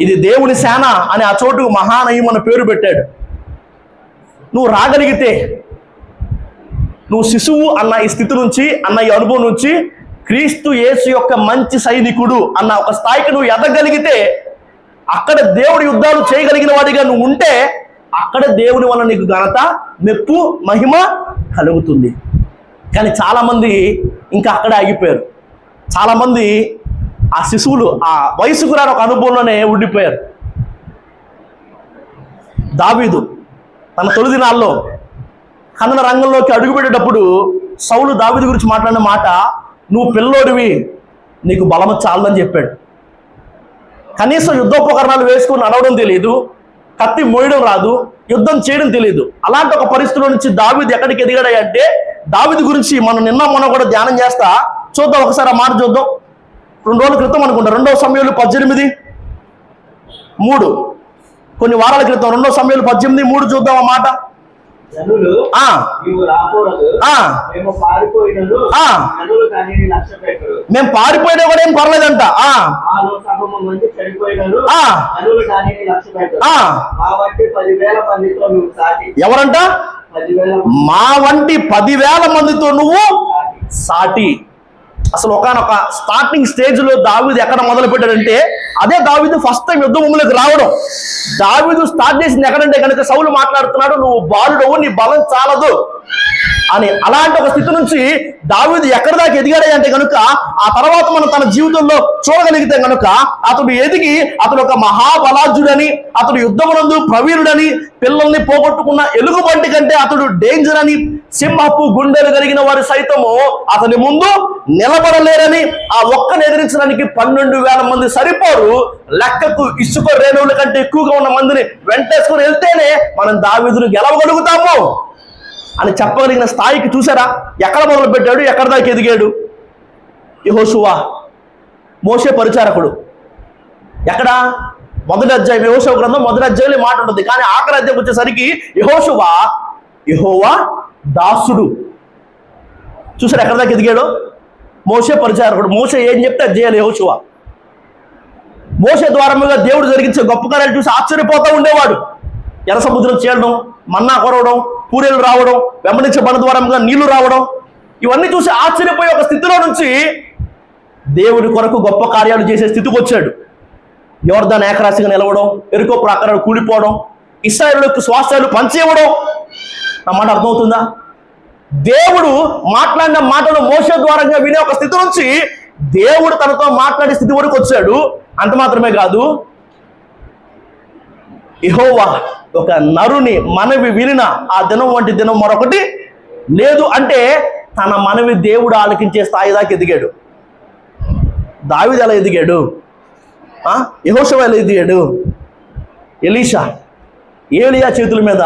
ఇది దేవుని సేన అని ఆ చోటుకు మహానయం అన్న పేరు పెట్టాడు. నువ్వు రాగలిగితే, నువ్వు శిశువు అన్న ఈ స్థితి నుంచి, అన్న ఈ అనుభవం నుంచి క్రీస్తు యేసు యొక్క మంచి సైనికుడు అన్న ఒక స్థాయికి నువ్వు ఎదగలిగితే, అక్కడ దేవుడి యుద్ధాలు చేయగలిగిన వాడిగా నువ్వు ఉంటే, అక్కడ దేవుని వల్ల నీకు ఘనత, మెప్పు, మహిమ కలుగుతుంది. కానీ చాలామంది ఇంకా అక్కడే ఆగిపోయారు. చాలామంది ఆ శిశువులు ఆ వయసుకు రాని ఒక అనుభవంలోనే ఉండిపోయారు. దావీదు తన తొలి దినాల్లో కన్నడ రంగంలోకి అడుగుపెట్టేటప్పుడు సౌలు దావీదు గురించి మాట్లాడిన మాట, నువ్వు పిల్లోడివి, నీకు బలము చాలని చెప్పాడు. కనీసం యుద్ధోపకరణాలు వేసుకొని నడవడం తెలియదు, కత్తి మోయడం రాదు, యుద్ధం చేయడం తెలియదు. అలాంటి ఒక పరిస్థితుల నుంచి దావీదు ఎక్కడికి ఎదిగాడంటే, దావీదు గురించి మనం నిన్న కూడా ధ్యానం చేస్తా చూద్దాం. ఒకసారి ఆ మాట చూద్దాం. 2 రోజుల క్రితం అనుకుంటా, 2 సమూయేలు 18:3, కొన్ని వారాల క్రితం 2 సమూయేలు 18:3 చూద్దాం ఆ మాట. మేము పారిపోయినా కూడా ఏం పర్లేదంట. ఎవరంట? మా వంటి 10,000 మందితో నువ్వు సాటి. అసలు ఒకనొక స్టార్టింగ్ స్టేజ్ లో దావీదు ఎక్కడ మొదలు పెట్టాడంటే, అదే దావీదు ఫస్ట్ టైం యుద్ధ భూమిలోకి రావడం. దావీదు స్టార్ట్ చేసింది ఎక్కడంటే కనుక సౌలు మాట్లాడుతున్నాడు, నువ్వు బాలుడవు, నీ బలం చాలదు అని. అలాంటి ఒక స్థితి నుంచి దావీదు ఎక్కడి దాకా ఎదిగాడే అంటే కనుక, ఆ తర్వాత మనం తన జీవితంలో చూడగలిగితే కనుక, అతడు ఎదిగి అతడు ఒక మహాబలాజుడని, అతడు యుద్ధమునందు ప్రవీణుడని, పిల్లల్ని పోగొట్టుకున్న ఎలుగుబంటి కంటే అతడు డేంజర్ అని, సింహపు గుండెలు కలిగిన వారు సైతము అతని ముందు నిలబడలేరని, ఆ ఒక్కని ఎదిరించడానికి 12,000 మంది సరిపోరు, లెక్కకు ఇసుక రేణువుల కంటే ఎక్కువగా ఉన్న మందిని వెంటేసుకొని వెళ్తేనే మనం దావీదును గెలవగలుగుతాము అని చెప్పగలిగిన స్థాయికి చూసారా ఎక్కడ మొదలు పెట్టాడు, ఎక్కడ దాకా ఎదిగాడు. యెహోషువ, మోషే పరిచారకుడు. ఎక్కడ? మొదటి అధ్యాయం, యెహోషువ గ్రంథం మొదటి అధ్యాయంలో మాట ఉంటుంది. కానీ ఆఖరి అధ్యాయం వచ్చేసరికి యెహోషువ యెహోవా దాసుడు. చూసారు ఎక్కడ దాకా ఎదిగాడు? మోషే పరిచారకుడు. మోషే ఏం చెప్తే అది చేయాలి యెహోషువ. మోషే ద్వారముగా దేవుడు జరిగించే గొప్ప కార్యాలు చూసి ఆశ్చర్యపోతూ ఉండేవాడు. ఎర్ర సముద్రం చేయడం, మన్నా కొరవడం, పూరేలు రావడం, వెంబడించే బండ ద్వారముగా నీళ్లు రావడం, ఇవన్నీ చూసి ఆశ్చర్యపోయే ఒక స్థితిలో నుంచి దేవుడి కొరకు గొప్ప కార్యాలు చేసే స్థితికి వచ్చాడు. యోర్దాను ఏకరాశిగా నిలవడం, ఎరుకో ప్రాకారాలు కూలిపోవడం, ఇశ్రాయేలులకు స్వాస్థ్యాలు పంచివ్వడం. నా మాట అర్థమవుతుందా? దేవుడు మాట్లాడిన మాటలు మోషే ద్వారంగా వినే ఒక స్థితి నుంచి దేవుడు తనతో మాట్లాడే స్థితి వరకు వచ్చాడు. అంత మాత్రమే కాదు, యెహోవా ఒక నరుని మనవి వినిన ఆ దినం వంటి దినం మరొకటి లేదు అంటే, తన మనవి దేవుడు ఆలకించే స్థాయి దాకా ఎదిగాడు. దావీదు ఎలా ఎదిగాడు? యెహోషువ ఎలా ఎదిగాడు? ఎలీషా, ఏలియా చేతుల మీద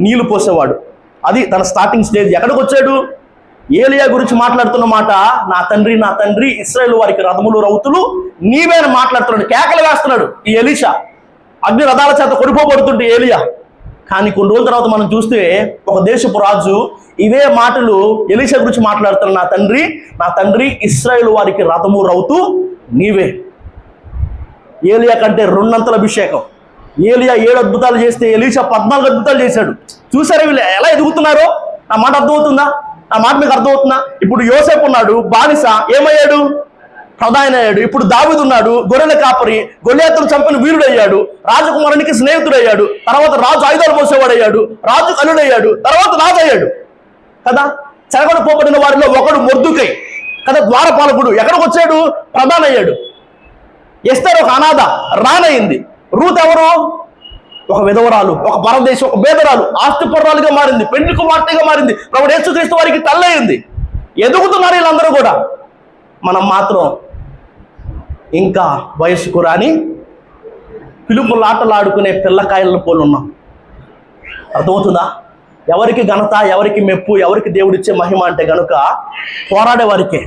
నీళ్లు పోసేవాడు. అది తన స్టార్టింగ్ స్టేజ్. ఎక్కడికి వచ్చాడు? ఏలియా గురించి మాట్లాడుతున్న మాట, నా తండ్రి నా తండ్రి, ఇశ్రాయేలు వారికి రథములు రౌతులు నీవే అని మాట్లాడుతున్నాడు, కేకలు వేస్తున్నాడు ఈ ఎలీషా. అగ్ని రథాల చేత కొడిపోబడుతుంటే ఏలియా. కానీ కొన్ని రోజుల తర్వాత మనం చూస్తే ఒక దేశపు రాజు ఇవే మాటలు ఎలీషా గురించి మాట్లాడుతున్నాడు, నా తండ్రి ఇశ్రాయేలు వారికి రథము రౌతు నీవే. ఏలియా కంటే 2 అంతల అభిషేకం. ఏలియా 7 అద్భుతాలు చేస్తే ఎలీషా 14 అద్భుతాలు చేశాడు. చూసారా వీళ్ళు ఎలా ఎదుగుతున్నారో? నా మాట అర్థమవుతుందా? నా మాట మీకు అర్థమవుతుందా? ఇప్పుడు యోసేపు ఉన్నాడు, బానిస, ఏమయ్యాడు? ప్రధాని అయ్యాడు. ఇప్పుడు దావీదు ఉన్నాడు, గొర్రెల కాపరి, గొల్లియాతును చంపిన వీరుడయ్యాడు, రాజకుమారునికి స్నేహితుడయ్యాడు, తర్వాత రాజు ఆయుధాలు మోసేవాడయ్యాడు, రాజు కలుడయ్యాడు, తర్వాత రాజు అయ్యాడు కదా. చెరగొడిపోబడిన వారిలో ఒకడు మొర్దుకై కదా, ద్వారపాలకుడు. ఎక్కడికి వచ్చాడు? ప్రధాని అయ్యాడు. ఎస్తేర్ ఒక అనాథ, రానయింది. రూత్ ఎవరు? ఒక విధవరాలు, ఒక పరదేశం, ఒక బేదరాలు, ఆస్తిపరురాలుగా మారింది, పెళ్లి కుమార్తెగా మారింది, ప్రభువు యేసుక్రీస్తు వారికి తల్లయింది. ఎదుగుతున్నారు వీళ్ళందరూ కూడా. మనం మాత్రం ఇంకా వయసుకు రాని పిలుపులాటలాడుకునే పిల్లకాయలను పోలు ఉన్నాం. అర్థమవుతుందా? ఎవరికి ఘనత, ఎవరికి మెప్పు, ఎవరికి దేవుడిచ్చే మహిమ అంటే కనుక పోరాడే వారికే.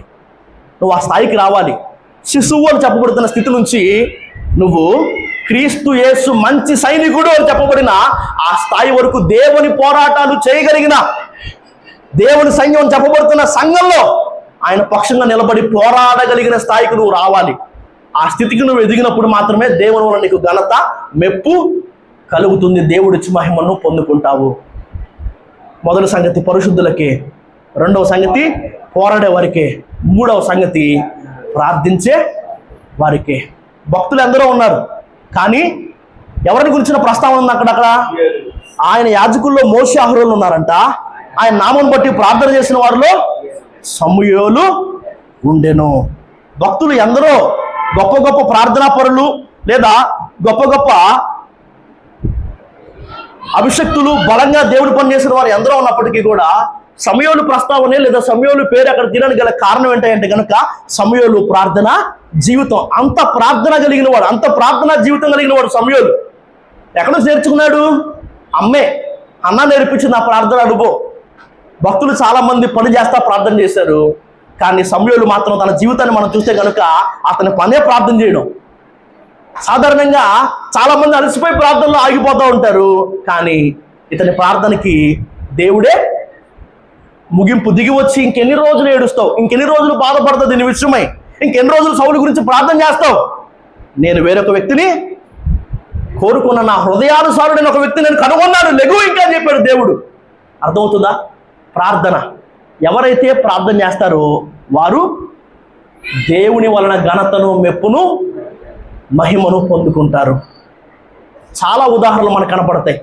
నువ్వు ఆ స్థాయికి రావాలి. శిశువు అని చెప్పబడుతున్న స్థితి నుంచి నువ్వు క్రీస్తు యేసు మంచి సైనికుడు అని చెప్పబడిన ఆ స్థాయి వరకు దేవుని పోరాటాలు చేయగలిగిన దేవుని సైన్యం అని చెప్పబడుతున్న సంఘంలో ఆయన పక్షంగా నిలబడి పోరాడగలిగిన స్థాయికి నువ్వు రావాలి. ఆ స్థితికి నువ్వు ఎదిగినప్పుడు మాత్రమే దేవుని వల్ల నీకు ఘనత, మెప్పు కలుగుతుంది. దేవుడిచ్చి మహిమను పొందుకుంటావు. మొదటి సంగతి పరిశుద్ధులకే, రెండవ సంగతి పోరాడే వారికే, మూడవ సంగతి ప్రార్థించే వారికే. భక్తులు ఎందరో ఉన్నారు, కానీ ఎవరిని గురించిన ప్రస్తావన ఉంది అక్కడ? ఆయన యాజకుల్లో మోషే, అహరోనులు ఉన్నారంట. ఆయన నామం బట్టి ప్రార్థన చేసిన వారిలో సమూయేలు ఉండెను. భక్తులు ఎందరో గొప్ప గొప్ప ప్రార్థనా పరులు లేదా గొప్ప గొప్ప అభిషక్తులు, బలంగా దేవుడు పనిచేసిన వారు ఎందరో ఉన్నప్పటికీ కూడా సమూయేలు ప్రస్తావనే లేదా సమూయేలు పేరు అక్కడ తీయడానికి గల కారణం ఏంటంటే కనుక సమూయేలు ప్రార్థన జీవితం. అంత ప్రార్థన కలిగిన వాడు, అంత ప్రార్థనా జీవితం కలిగిన వాడు సమూయేలు. ఎక్కడ చేర్చుకున్నాడు? అమ్మే, అన్న నేర్పించింది ఆ ప్రార్థన అనుభవం. భక్తులు చాలా మంది పని చేస్తా ప్రార్థన చేశారు, కానీ సమూయేలు మాత్రం తన జీవితాన్ని మనం చూస్తే కనుక అతని పనే ప్రార్థన చేయడం. సాధారణంగా చాలా మంది అలసిపోయి ప్రార్థనలో ఆగిపోతూ ఉంటారు, కానీ ఇతని ప్రార్థనకి దేవుడే ముగింపు. దిగి వచ్చి ఇంకెన్ని రోజులు ఏడుస్తావు, ఇంకెన్ని రోజులు బాధపడతావు దీని విషయమై, ఇంకెన్ని రోజులు సౌలు గురించి ప్రార్థన చేస్తావు? నేను వేరొక వ్యక్తిని కోరుకున్న, నా హృదయానుసారుడైన ఒక వ్యక్తిని నేను కనుగొన్నాను, లెగు ఇంకా అని చెప్పాడు దేవుడు. అర్థమవుతుందా? ప్రార్థన ఎవరైతే ప్రార్థన చేస్తారో వారు దేవుని వలన ఘనతను, మెప్పును, మహిమను పొందుకుంటారు. చాలా ఉదాహరణలు మనకు కనపడతాయి.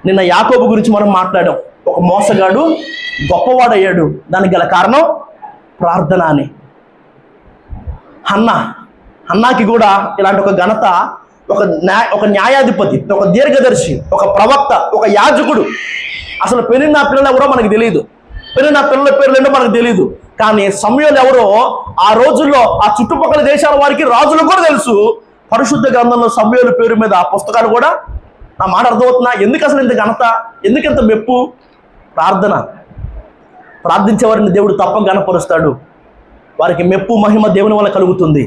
నిన్న యాకోబు గురించి మనం మాట్లాడాం. ఒక మోసగాడు గొప్పవాడయ్యాడు, దానికి గల కారణం ప్రార్థన అని. హన్నాకి కూడా ఇలాంటి ఒక ఘనత, ఒక న్యాయాధిపతి, ఒక దీర్ఘదర్శి, ఒక ప్రవక్త, ఒక యాజకుడు. అసలు పెరిగిన పిల్లలు ఎవరో మనకు తెలియదు, పెరిగిన పిల్లల పేర్లు ఏంటో మనకు తెలియదు. కానీ సమూయేలు ఎవరో ఆ రోజుల్లో ఆ చుట్టుపక్కల దేశాల వారికి, రాజులకు కూడా తెలుసు. పరిశుద్ధ గ్రంథంలో సమూయేలు పేరు మీద ఆ పుస్తకాలు కూడా. నా మాట అర్థమవుతున్నా? ఎందుకు అసలు ఇంత ఘనత, ఎందుకు ఇంత మెప్పు? ప్రార్థన. ప్రార్థించే వారిని దేవుడు తప్ప ఘనపరుస్తాడు. వారికి మెప్పు, మహిమ దేవుని వల్ల కలుగుతుంది.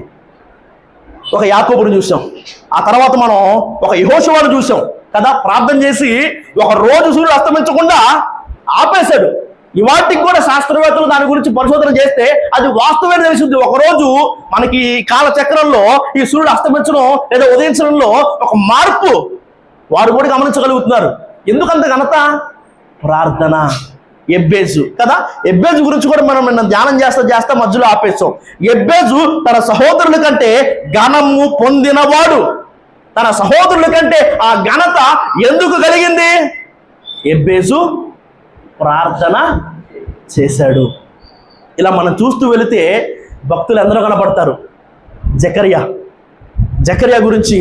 ఒక యాకోబుని చూసాం, ఆ తర్వాత మనం ఒక యెహోషువను చూసాం కదా. ప్రార్థన చేసి ఒక రోజు సూర్యుడు అస్తమించకుండా ఆపేశాడు. ఇవాటికి కూడా శాస్త్రవేత్తలు దాని గురించి పరిశోధన చేస్తే అది వాస్తవమే తెలుస్తుంది. ఒకరోజు మనకి కాలచక్రంలో ఈ సూర్యుడు అస్తమించడం లేదా ఉదయించడంలో ఒక మార్పు వారు కూడా గమనించగలుగుతున్నారు. ఎందుకంత ఘనత? ప్రార్థన. ఎబ్బేజు కదా, ఎబ్బేజు గురించి కూడా మనం ధ్యానం చేస్తా మధ్యలో ఆపేస్తాం. ఎబ్బేజు తన సహోదరుల కంటే ఘనము పొందినవాడు. తన సహోదరుల కంటే ఆ ఘనత ఎందుకు కలిగింది? ఎబ్బేజు ప్రార్థన చేశాడు. ఇలా మనం చూస్తూ వెళితే భక్తులు ఎందరో కనబడతారు. జకర్యా గురించి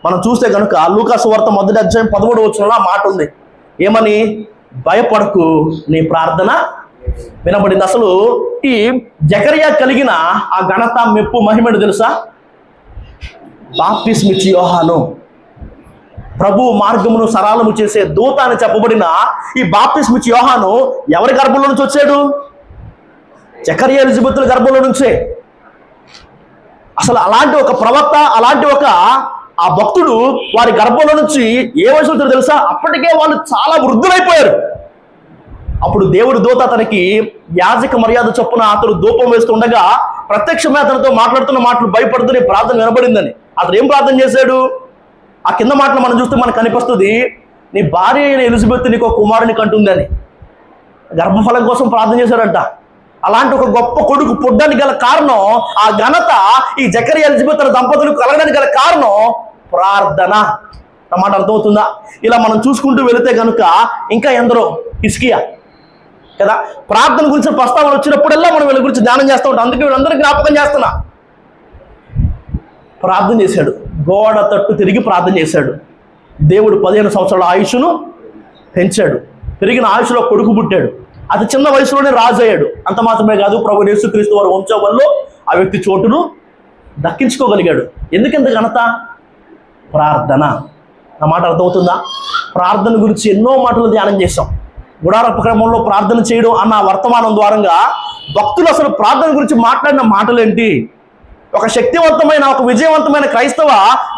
మనం చూస్తే కనుక లూకా సువార్త 1వ అధ్యాయం 13వ వచనంలో ఆ మాట ఉంది. ఏమని? భయపడకు, నీ ప్రార్థన వినబడింది. అసలు ఈ జకర్యా కలిగిన ఆ ఘనత, మెప్పు, మహిమను తెలుసా? బాప్తిస్మిచ్చి యోహాను, ప్రభు మార్గమును సరళము చేసే దూత అని చెప్పబడిన ఈ బాప్తిస్మిచ్చి యోహాను ఎవరి గర్భంలో నుంచి వచ్చాడు? జకర్యా ఎలిజబెతుల గర్భంలో నుంచే. అసలు అలాంటి ఒక ప్రవక్త, అలాంటి ఒక ఆ భక్తుడు వారి గర్భంలో నుంచి ఏ వయసు వచ్చారో తెలుసా? అప్పటికే వాళ్ళు చాలా వృద్ధులైపోయారు. అప్పుడు దేవుడి దూత అతనికి యాజక మర్యాద చొప్పున అతడు ధూపం వేస్తుండగా ప్రత్యక్షమే అతనితో మాట్లాడుతున్న మాటలు భయపడుతూ నీ ప్రార్థన వినబడిందని. అతను ఏం ప్రార్థన చేశాడు? ఆ కింద మాటలు మనం చూస్తే మనకు కనిపిస్తుంది, నీ భార్య అయిన ఎలిజబెత్ నీకు ఒక కుమారుని కంటుందని. గర్భఫలం కోసం ప్రార్థన చేశాడంట. అలాంటి ఒక గొప్ప కొడుకు పుట్టడానికి గల కారణం, ఆ ఘనత ఈ జకర్యా ఎలిజబెత్ దంపతులకు కలగడానికి గల కారణం ప్రార్థన. అన్నమాట అర్థమవుతుందా? ఇలా మనం చూసుకుంటూ వెళితే కనుక ఇంకా ఎందరో, హిజ్కియా కదా, ప్రార్థన గురించి ప్రస్తావన వచ్చినప్పుడల్లా మనం వీళ్ళ గురించి ధ్యానం చేస్తూ ఉంటాం. అందుకే వీళ్ళందరూ జ్ఞాపకం చేస్తున్నా. ప్రార్థన చేశాడు, గోడ తట్టు తిరిగి ప్రార్థన చేశాడు. దేవుడు 15 సంవత్సరాల ఆయుష్ను పెంచాడు. పెరిగిన ఆయుష్లో కొడుకు పుట్టాడు. అతి చిన్న వయసులోనే రాజు అయ్యాడు. అంత మాత్రమే కాదు, ప్రభు యేసుక్రీస్తు వారి వంశంలో ఆ వ్యక్తి చోటును దక్కించుకోగలిగాడు. ఎందుకెంత ఘనత? ప్రార్థన. నా మాట అర్థమవుతుందా? ప్రార్థన గురించి ఎన్నో మాటలు ధ్యానం చేశాం. గుడారపు క్రమంలో ప్రార్థన చేయడం అన్న వర్తమానం ద్వారంగా భక్తులు అసలు ప్రార్థన గురించి మాట్లాడిన మాటలేంటి? ఒక శక్తివంతమైన, ఒక విజయవంతమైన క్రైస్తవ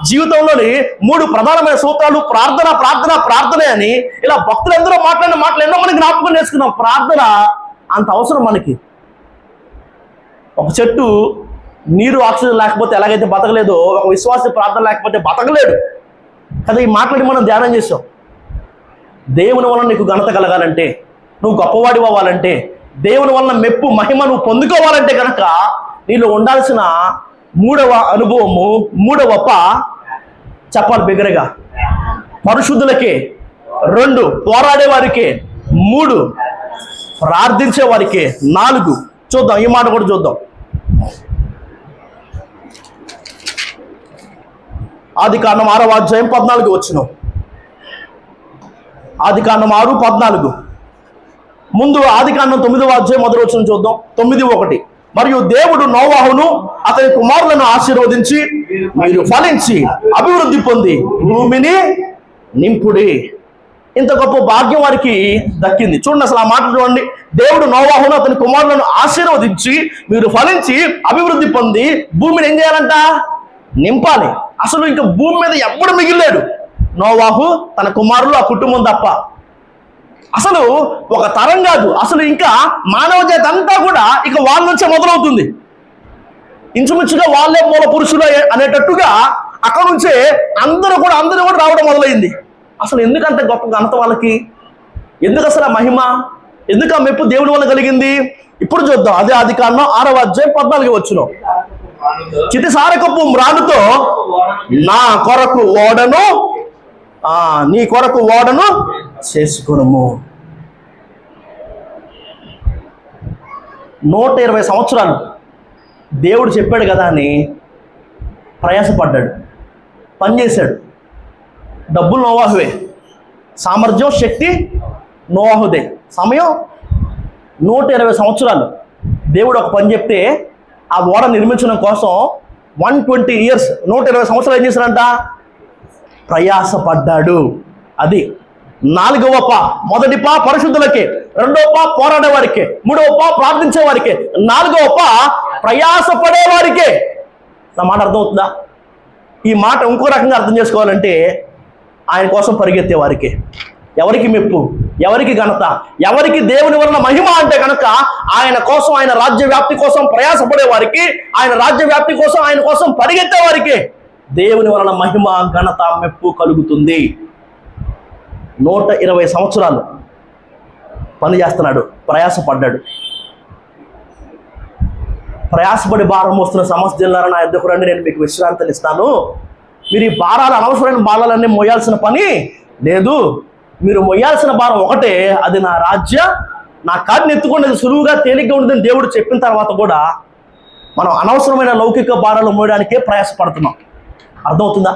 జీవితంలోని 3 ప్రధానమైన సూత్రాలు ప్రార్థన, ప్రార్థన, ప్రార్థనే అని ఇలా భక్తులందరూ మాట్లాడిన మాటలు ఎన్నో మనకి జ్ఞాపకం చేసుకున్నాం. ప్రార్థన అంత అవసరం మనకి. ఒక చెట్టు నీరు, ఆక్సిజన్ లేకపోతే ఎలాగైతే బతకలేదో, ఒక విశ్వాస ప్రార్థన లేకపోతే బతకలేడు కదా. ఈ మాట్లాడి మనం ధ్యానం చేసాం. దేవుని వలన నీకు ఘనత కలగాలంటే, నువ్వు గొప్పవాడి అవ్వాలంటే, దేవుని వలన మెప్పు, మహిమ నువ్వు పొందుకోవాలంటే కనుక నీలో ఉండాల్సిన 3వ అనుభవము, 3వ చెప్పాలి బిగ్గరగా, పరిశుద్ధులకే, 2 పోరాడే వారికే, 3 ప్రార్థించే వారికే, 4 చూద్దాం. ఈ మాట కూడా చూద్దాం. ఆదికాండం 6వ అధ్యాయం 14 వచనం. ఆదికాండం 6:14. ముందు ఆదికాండం 9వ అధ్యాయం 1వ వచనం చూద్దాం. 9:1. మరియు దేవుడు నోవాహును అతని కుమారులను ఆశీర్వదించి, మీరు ఫలించి అభివృద్ధి పొంది భూమిని నింపుడి. ఇంత గొప్ప భాగ్యం వారికి దక్కింది. చూడండి అసలు ఆ మాట చూడండి. దేవుడు నోవాహును అతని కుమారులను ఆశీర్వదించి, మీరు ఫలించి అభివృద్ధి పొంది భూమిని ఏం చేయాలంట? నింపాలి. అసలు ఇంకా భూమి మీద ఎప్పుడు మిగిలేడు, నోవాహు, తన కుమారులు, ఆ కుటుంబం తప్ప. అసలు ఒక తరం కాదు, అసలు ఇంకా మానవ జాతి అంతా కూడా ఇక వాళ్ళ నుంచే మొదలవుతుంది. ఇంచుమించుగా వాళ్ళే మూల పురుషులు అనేటట్టుగా అక్కడ నుంచే అందరూ కూడా రావడం మొదలైంది. అసలు ఎందుకంత గొప్ప ఘనత వాళ్ళకి? ఎందుకు అసలు ఆ మహిమ, ఎందుకు ఆ మెప్పు దేవుని వల్ల కలిగింది? ఇప్పుడు చూద్దాం. అదే ఆదికాండం 6వ అధ్యాయం 14 వచనం. చితిసారకపు మ్రానుతో నా కొరకు ఓడను, నీ కొరకు ఓడను చేసుకునుము. 120 సంవత్సరాలు దేవుడు చెప్పాడు కదా అని ప్రయాసపడ్డాడు, పనిచేశాడు. డబ్బులు నోవాహువే, సామర్థ్యం, శక్తి నోవాహుదే. సమయం 120 సంవత్సరాలు. దేవుడు ఒక పని చెప్తే ఆ ఓడ నిర్మించడం కోసం 120 years, 120 సంవత్సరాలు ఏం చేశారంట? ప్రయాసపడ్డాడు. అది 4వ మొదటి పరిశుద్ధులకే, 2వ పోరాడే వారికే, 3వ ప్రార్థించే వారికే, 4వ ప్రయాసపడే వారికే. నా మాట అర్థమవుతుందా? ఈ మాట ఇంకో రకంగా అర్థం చేసుకోవాలంటే ఆయన కోసం పరిగెత్తే వారికే. ఎవరికి మెప్పు, ఎవరికి ఘనత, ఎవరికి దేవుని వలన మహిమ అంటే కనుక ఆయన కోసం, ఆయన రాజ్య వ్యాప్తి కోసం ప్రయాసపడే వారికి, ఆయన రాజ్య వ్యాప్తి కోసం, ఆయన కోసం పరిగెత్తే వారికి దేవుని వలన మహిమ, ఘనత, మెప్పు కలుగుతుంది. 120 సంవత్సరాలు పని చేస్తున్నాడు, ప్రయాసపడ్డాడు. ప్రయాసపడి భారం మోస్తున్న సమస్త జిల్లాలో నా ఎద్దకు రండి, నేను మీకు విశ్రాంతిని ఇస్తాను. మీరు ఈ భారాలు, అనవసరమైన భారాలన్నీ మోయాల్సిన పని లేదు. మీరు మొయ్యాల్సిన భారం ఒకటే, అది నా రాజ్య, నా కాడిని ఎత్తుకోండి, సులువుగా తేలిగ్గా ఉంటుందని దేవుడు చెప్పిన తర్వాత కూడా మనం అనవసరమైన లౌకిక భారాలు మోయడానికే ప్రయాసపడుతున్నాం. అర్థమవుతుందా?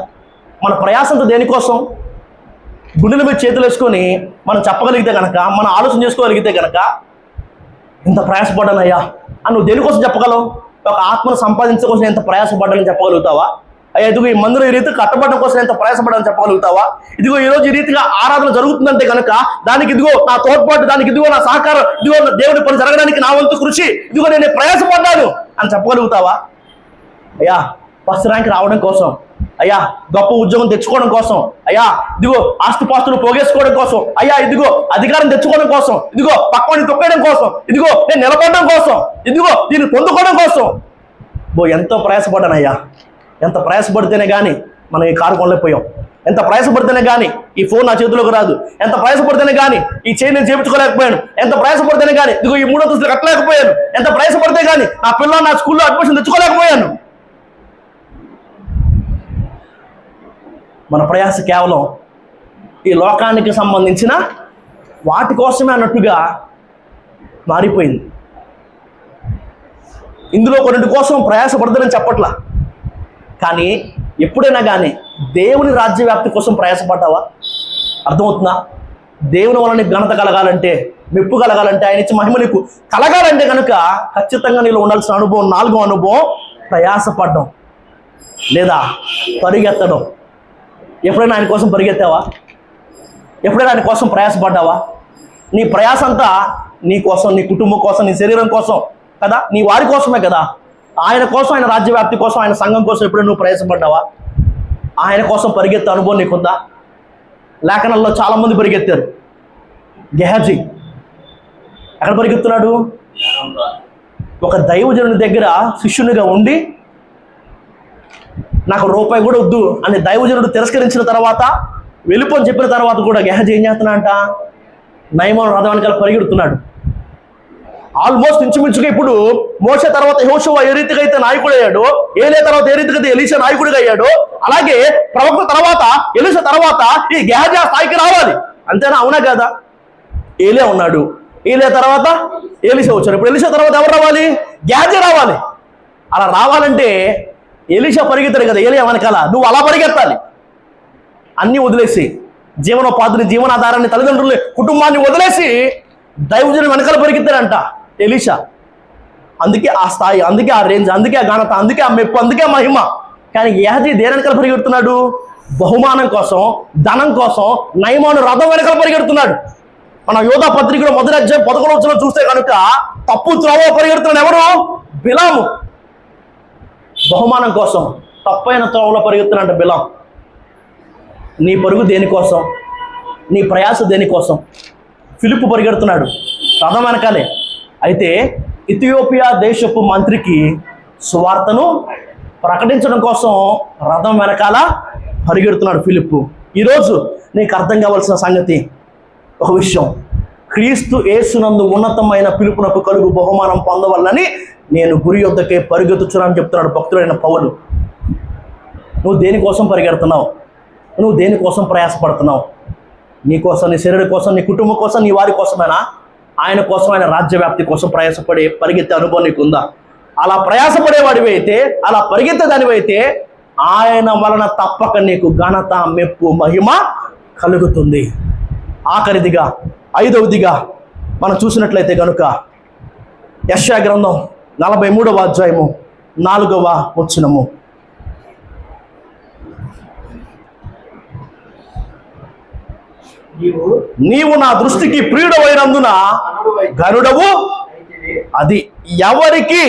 మన ప్రయాసంతో దేనికోసం? గుండెల మీద చేతులు వేసుకొని మనం చెప్పగలిగితే కనుక, మనం ఆలోచన చేసుకోగలిగితే కనుక, ఇంత ప్రయాసపడ్డానయ్యా అని నువ్వు దేనికోసం చెప్పగలవు? ఒక ఆత్మను సంపాదించడం కోసం ఎంత ప్రయాసపడ్డానని చెప్పగలుగుతావా? అయ్యా ఇదిగో ఈ మందిరం ఈ రీతిగా కట్టబడడం కోసం ఎంత ప్రయాసపడాలని చెప్పగలుగుతావా? ఇదిగో ఈరోజు ఈ రీతిగా ఆరాధన జరుగుతుందంటే కనుక దానికి ఇదిగో నా తోడ్పాటు, దానికి ఇదిగో నా సహకారం, ఇదిగో దేవుడి పని జరగడానికి నా వంతు కృషి, ఇదిగో నేను ప్రయాసపడ్డాను అని చెప్పగలుగుతావా? అయ్యా ఫస్ట్ ర్యాంక్ రావడం కోసం, అయ్యా గొప్ప ఉద్యోగం తెచ్చుకోవడం కోసం, అయ్యా ఇదిగో ఆస్తిపాస్తులు పోగేసుకోవడం కోసం, అయ్యా ఇదిగో అధికారం తెచ్చుకోవడం కోసం, ఇదిగో పక్కని తొక్కడం కోసం, ఇదిగో నేను నిలబడడం కోసం, ఇదిగో దీన్ని పొందుకోవడం కోసం ఎంతో ప్రయాసపడ్డానయ్యా. ఎంత ప్రయాసపడితేనే కానీ మనం ఈ కారు కొనలేకపోయాం. ఎంత ప్రయాసపడితేనే కానీ ఈ ఫోన్ నా చేతిలోకి రాదు. ఎంత ప్రయాసపడితేనే కానీ ఈ చైన్ నేను చేయించుకోలేకపోయాను. ఎంత ప్రయాసపడితేనే కానీ ఇదిగో ఈ 3 అంతస్తులు కట్టలేకపోయాను. ఎంత ప్రయాసపడితే కానీ నా పిల్లలు నా స్కూల్లో అడ్మిషన్ తెచ్చుకోలేకపోయాను. మన ప్రయాస కేవలం ఈ లోకానికి సంబంధించిన వాటి కోసమే అన్నట్టుగా మారిపోయింది. ఇందులో కొన్నింటి కోసం ప్రయాసపడదని చెప్పట్లా, కానీ ఎప్పుడైనా కానీ దేవుని రాజ్య వ్యాప్తి కోసం ప్రయాసపడ్డావా? అర్థమవుతుందా? దేవుని వల్ల నీకు ఘనత కలగాలంటే, మెప్పు కలగాలంటే, ఆయన ఇచ్చే మహిమ నీకు కలగాలంటే కనుక ఖచ్చితంగా నీలో ఉండాల్సిన అనుభవం, 4వ అనుభవం ప్రయాసపడ్డం. లేదా పరిగెత్తడం. ఎప్పుడైనా ఆయన కోసం పరిగెత్తావా? ఎప్పుడైనా ఆయన కోసం ప్రయాసపడ్డావా? నీ ప్రయాస అంతా నీ కోసం, నీ కుటుంబం కోసం, నీ శరీరం కోసం కదా, నీ వారి కోసమే కదా. ఆయన కోసం, ఆయన రాజ్యవ్యాప్తి కోసం, ఆయన సంఘం కోసం ఎప్పుడైనా నువ్వు ప్రయాసపడ్డావా? ఆయన కోసం పరిగెత్తే అనుభవం నీకుందా? లేఖనాల్లో చాలామంది పరిగెత్తారు. గెహజీ ఎక్కడ పరిగెత్తున్నాడు? ఒక దైవజనుని దగ్గర శిష్యునిగా ఉండి నాకు రూపాయి కూడా వద్దు అని దైవజనుడు తిరస్కరించిన తర్వాత, వెళ్ళిపోని చెప్పిన తర్వాత కూడా గెహజీ ఏం చేస్తున్నాడంట? నయమాను రథం వెనకాల పరిగెడుతున్నాడు. ఆల్మోస్ట్ ఇంచుమించుగా ఇప్పుడు మోషే తర్వాత యెహోషువ ఏ రీతిగా అయితే నాయకుడు అయ్యాడో, ఏలే తర్వాత ఏ రీతిగా అయితే ఎలీషా నాయకుడిగా అయ్యాడో, అలాగే ప్రవక్త తర్వాత ఎలీషా తర్వాత ఈ గెహజీ ఆ స్థాయికి రావాలి. అంతేనా? అవునా కదా? ఏలే ఉన్నాడు, ఏలే తర్వాత ఎలీషా వచ్చారు. ఇప్పుడు ఎలీషా తర్వాత ఎవరు రావాలి? గెహజీ రావాలి. అలా రావాలంటే ఎలీషా పరిగెత్తాడు కదా ఏలియా వెనకాల, నువ్వు అలా పరిగెత్తాలి. అన్నీ వదిలేసి, జీవనోపాధిని, జీవనాధారాన్ని, తల్లిదండ్రుల్ని, కుటుంబాన్ని వదిలేసి దైవజనుని వెనకాల పరిగెత్తాడంట ఎలీషా. అందుకే ఆ స్థాయి, అందుకే ఆ రేంజ్, అందుకే ఆ ఘనత, అందుకే ఆ మెప్పు, అందుకే ఆ మహిమ. కానీ గెహజీ దేని వెనకాల పరిగెడుతున్నాడు? బహుమానం కోసం, ధనం కోసం నయమాను రథం వెనకాల పరిగెడుతున్నాడు. మన యోధా పత్రికలో 1వ అధ్యాయం 11వ వచనం చూస్తే కనుక తప్పు త్రోవ పరిగెడుతున్నాడు ఎవరు? బిలాము. బహుమానం కోసం తప్పైన త్రోవలో పరిగెడుతున్నాడు బిలాం. నీ పరుగు దేనికోసం? నీ ప్రయాస దేనికోసం? ఫిలిప్పు పరిగెడుతున్నాడు రథం వెనకాలే. అయితే ఇథియోపియా దేశపు మంత్రికి సువార్తను ప్రకటించడం కోసం రథం వెనకాల పరిగెడుతున్నాడు ఫిలిప్పు. ఈరోజు నీకు అర్థం కావాల్సిన సంగతి ఒక విషయం, క్రీస్తు యేసునందు ఉన్నతమైన పిలుపునకు కలుగు బహుమానం పొందవల్లని నేను గురి యొద్దకే పరిగెత్తుచున్నానని చెప్తున్నాడు భక్తుడైన పౌలు. నువ్వు దేనికోసం పరిగెడుతున్నావు? నువ్వు దేనికోసం ప్రయాసపడుతున్నావు? నీ కోసం, నీ శరీరం కోసం, నీ కుటుంబం కోసం, నీ వారి కోసమేనా? ఆయన కోసం, ఆయన రాజ్యవ్యాప్తి కోసం పరిగెత్తే అనుభవం నీకుందా? అలా ప్రయాసపడేవాడివి అయితే, అలా పరిగెత్తేదానివి అయితే ఆయన వలన తప్పక నీకు ఘనత, మెప్పు, మహిమ కలుగుతుంది. ఆఖరిదిగా, 5వదిగా మనం చూసినట్లయితే కనుక యెషయా గ్రంథం 43వ అధ్యాయము 4వ వచనము. నీవు నా దృష్టికి ప్రియుడవైనందున ఘనుడవు. అది ఎవరికి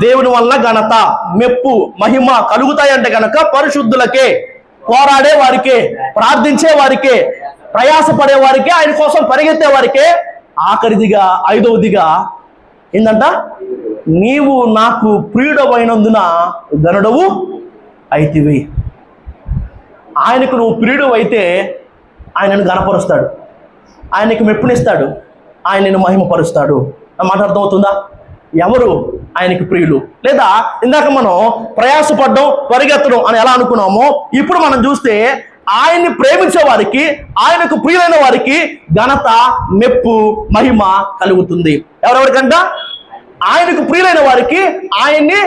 దేవుని వల్ల ఘనత, మెప్పు, మహిమ కలుగుతాయంటే కనుక పరిశుద్ధులకే, పోరాడే వారికే, ప్రార్థించే వారికే, ప్రయాసపడే వారికే, ఆయన కోసం పరిగెత్తే వారికే. ఆఖరిదిగా 5వదిగా ఏందంట? నీవు నాకు ప్రియుడవైనందున ఘనుడవు అయితివి. ఆయనకు నువ్వు ప్రియుడు అయితే ఆయనను ఘనపరుస్తాడు, ఆయనకు మెప్పునిస్తాడు, ఆయన నిన్ను మహిమపరుస్తాడు. నా మాట అర్థమవుతుందా? ఎవరు ఆయనకి ప్రియులు? లేదా ఇందాక మనం ప్రయాసపడ్డం, పరిగెత్తడం అని ఎలా అనుకున్నామో, ఇప్పుడు మనం చూస్తే ఆయన్ని ప్రేమించే వారికి, ఆయనకు ప్రియులైన వారికి ఘనత, మెప్పు, మహిమ కలుగుతుంది. ఎవరెవరికంట? ఆయనకు ప్రియులైన వారికి, ఆయన్ని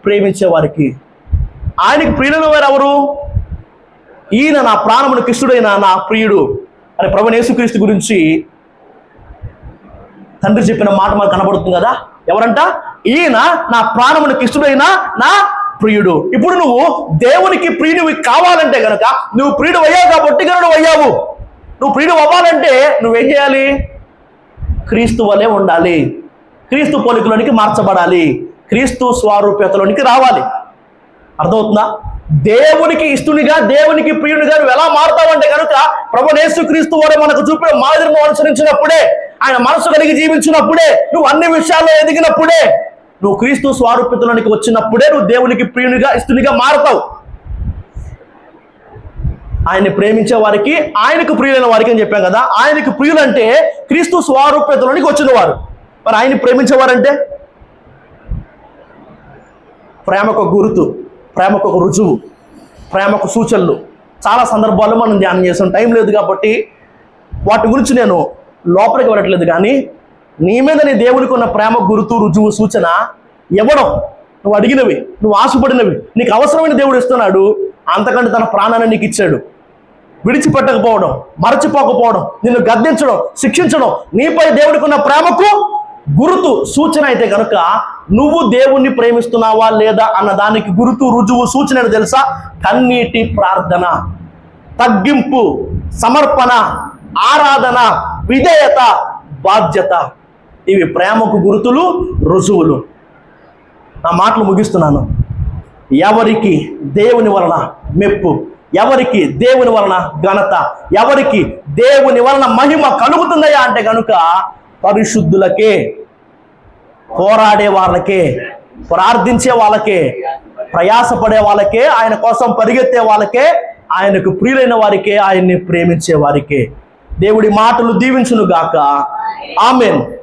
ప్రేమించే వారికి. ఆయనకు ప్రియులైన వారు ఎవరు? ఈయన నా ప్రాణమునకు ఇష్టుడైన నా ప్రియుడు అని ప్రభువైన యేసుక్రీస్తు గురించి తండ్రి చెప్పిన మాట మనకు కనబడుతుంది కదా. ఎవరంట? ఈయన నా ప్రాణమునకు ఇష్టుడైన నా ప్రియుడు. ఇప్పుడు నువ్వు దేవునికి ప్రియుడివి కావాలంటే కనుక, నువ్వు ప్రియుడు అయ్యావు కాబట్టి గనుడు అయ్యావు. నువ్వు ప్రియుడు అవ్వాలంటే నువ్వేం చేయాలి? క్రీస్తు వలె ఉండాలి, క్రీస్తు పోలికలోనికి మార్చబడాలి, క్రీస్తు స్వరూప్యతలోనికి రావాలి. అర్థమవుతుందా? దేవునికి ఇష్టునిగా, దేవునికి ప్రియునిగా నువ్వు ఎలా మారుతావంటే కనుక ప్రభువైన యేసుక్రీస్తు వారు మనకు చూపిన మాదిరిని అనుసరించినప్పుడే, ఆయన మనసు కలిగి జీవించినప్పుడే, నువ్వు అన్ని విషయాల్లో ఎదిగినప్పుడే, నువ్వు క్రీస్తు స్వరూప్యతలోనికి వచ్చినప్పుడే నువ్వు దేవునికి ప్రియునిగా, ఇష్టునిగా మారుతావు. ఆయన్ని ప్రేమించే వారికి, ఆయనకు ప్రియులైన వారికి అని చెప్పాం కదా. ఆయనకు ప్రియులంటే క్రీస్తు స్వరూప్యతలోనికి వచ్చిన వారు. మరి ఆయన్ని ప్రేమించేవారంటే ప్రేమకు గుర్తు, ప్రేమకు ఒక రుజువు, ప్రేమకు సూచనలు చాలా సందర్భాల్లో మనం ధ్యానం చేస్తాం. టైం లేదు కాబట్టి వాటి గురించి నేను లోపలికి వెళ్ళట్లేదు. కానీ నీ మీద నీ దేవునికి ఉన్న ప్రేమ గుర్తు, రుజువు, సూచన ఇవ్వడం, నువ్వు అడిగినవి, నువ్వు ఆశపడినవి, నీకు అవసరమైన దేవుడు ఇస్తున్నాడు. అంతకంటే తన ప్రాణాన్ని నీకు ఇచ్చాడు. విడిచిపెట్టకపోవడం, మరచిపోకపోవడం, నిన్ను గద్దించడం, శిక్షించడం, నీపై దేవుడికి ఉన్న ప్రేమకు గుర్తు సూచన అయితే కనుక నువ్వు దేవుణ్ణి ప్రేమిస్తున్నావా లేదా అన్న దానికి గుర్తు రుజువు సూచన ఏంటో తెలుసా? కన్నీటి ప్రార్థన, తగ్గింపు, సమర్పణ, ఆరాధన, విధేయత, బాధ్యత. ఇవి ప్రేమకు గుర్తులు, రుజువులు. నా మాటలు ముగిస్తున్నాను. ఎవరికి దేవుని వలన మెప్పు, ఎవరికి దేవుని వలన ఘనత, ఎవరికి దేవుని వలన మహిమ కలుగుతుందయ్యా అంటే కనుక పరిశుద్ధులకే, పోరాడే వాళ్ళకే, ప్రార్థించే వాళ్ళకే, ప్రయాసపడే వాళ్ళకే, ఆయన కోసం పరిగెత్తే వాళ్ళకే, ఆయనకు ప్రియులైన వారికే, ఆయన్ని ప్రేమించే వారికే. దేవుడి మాటలు దీవించును గాక. ఆమేన్.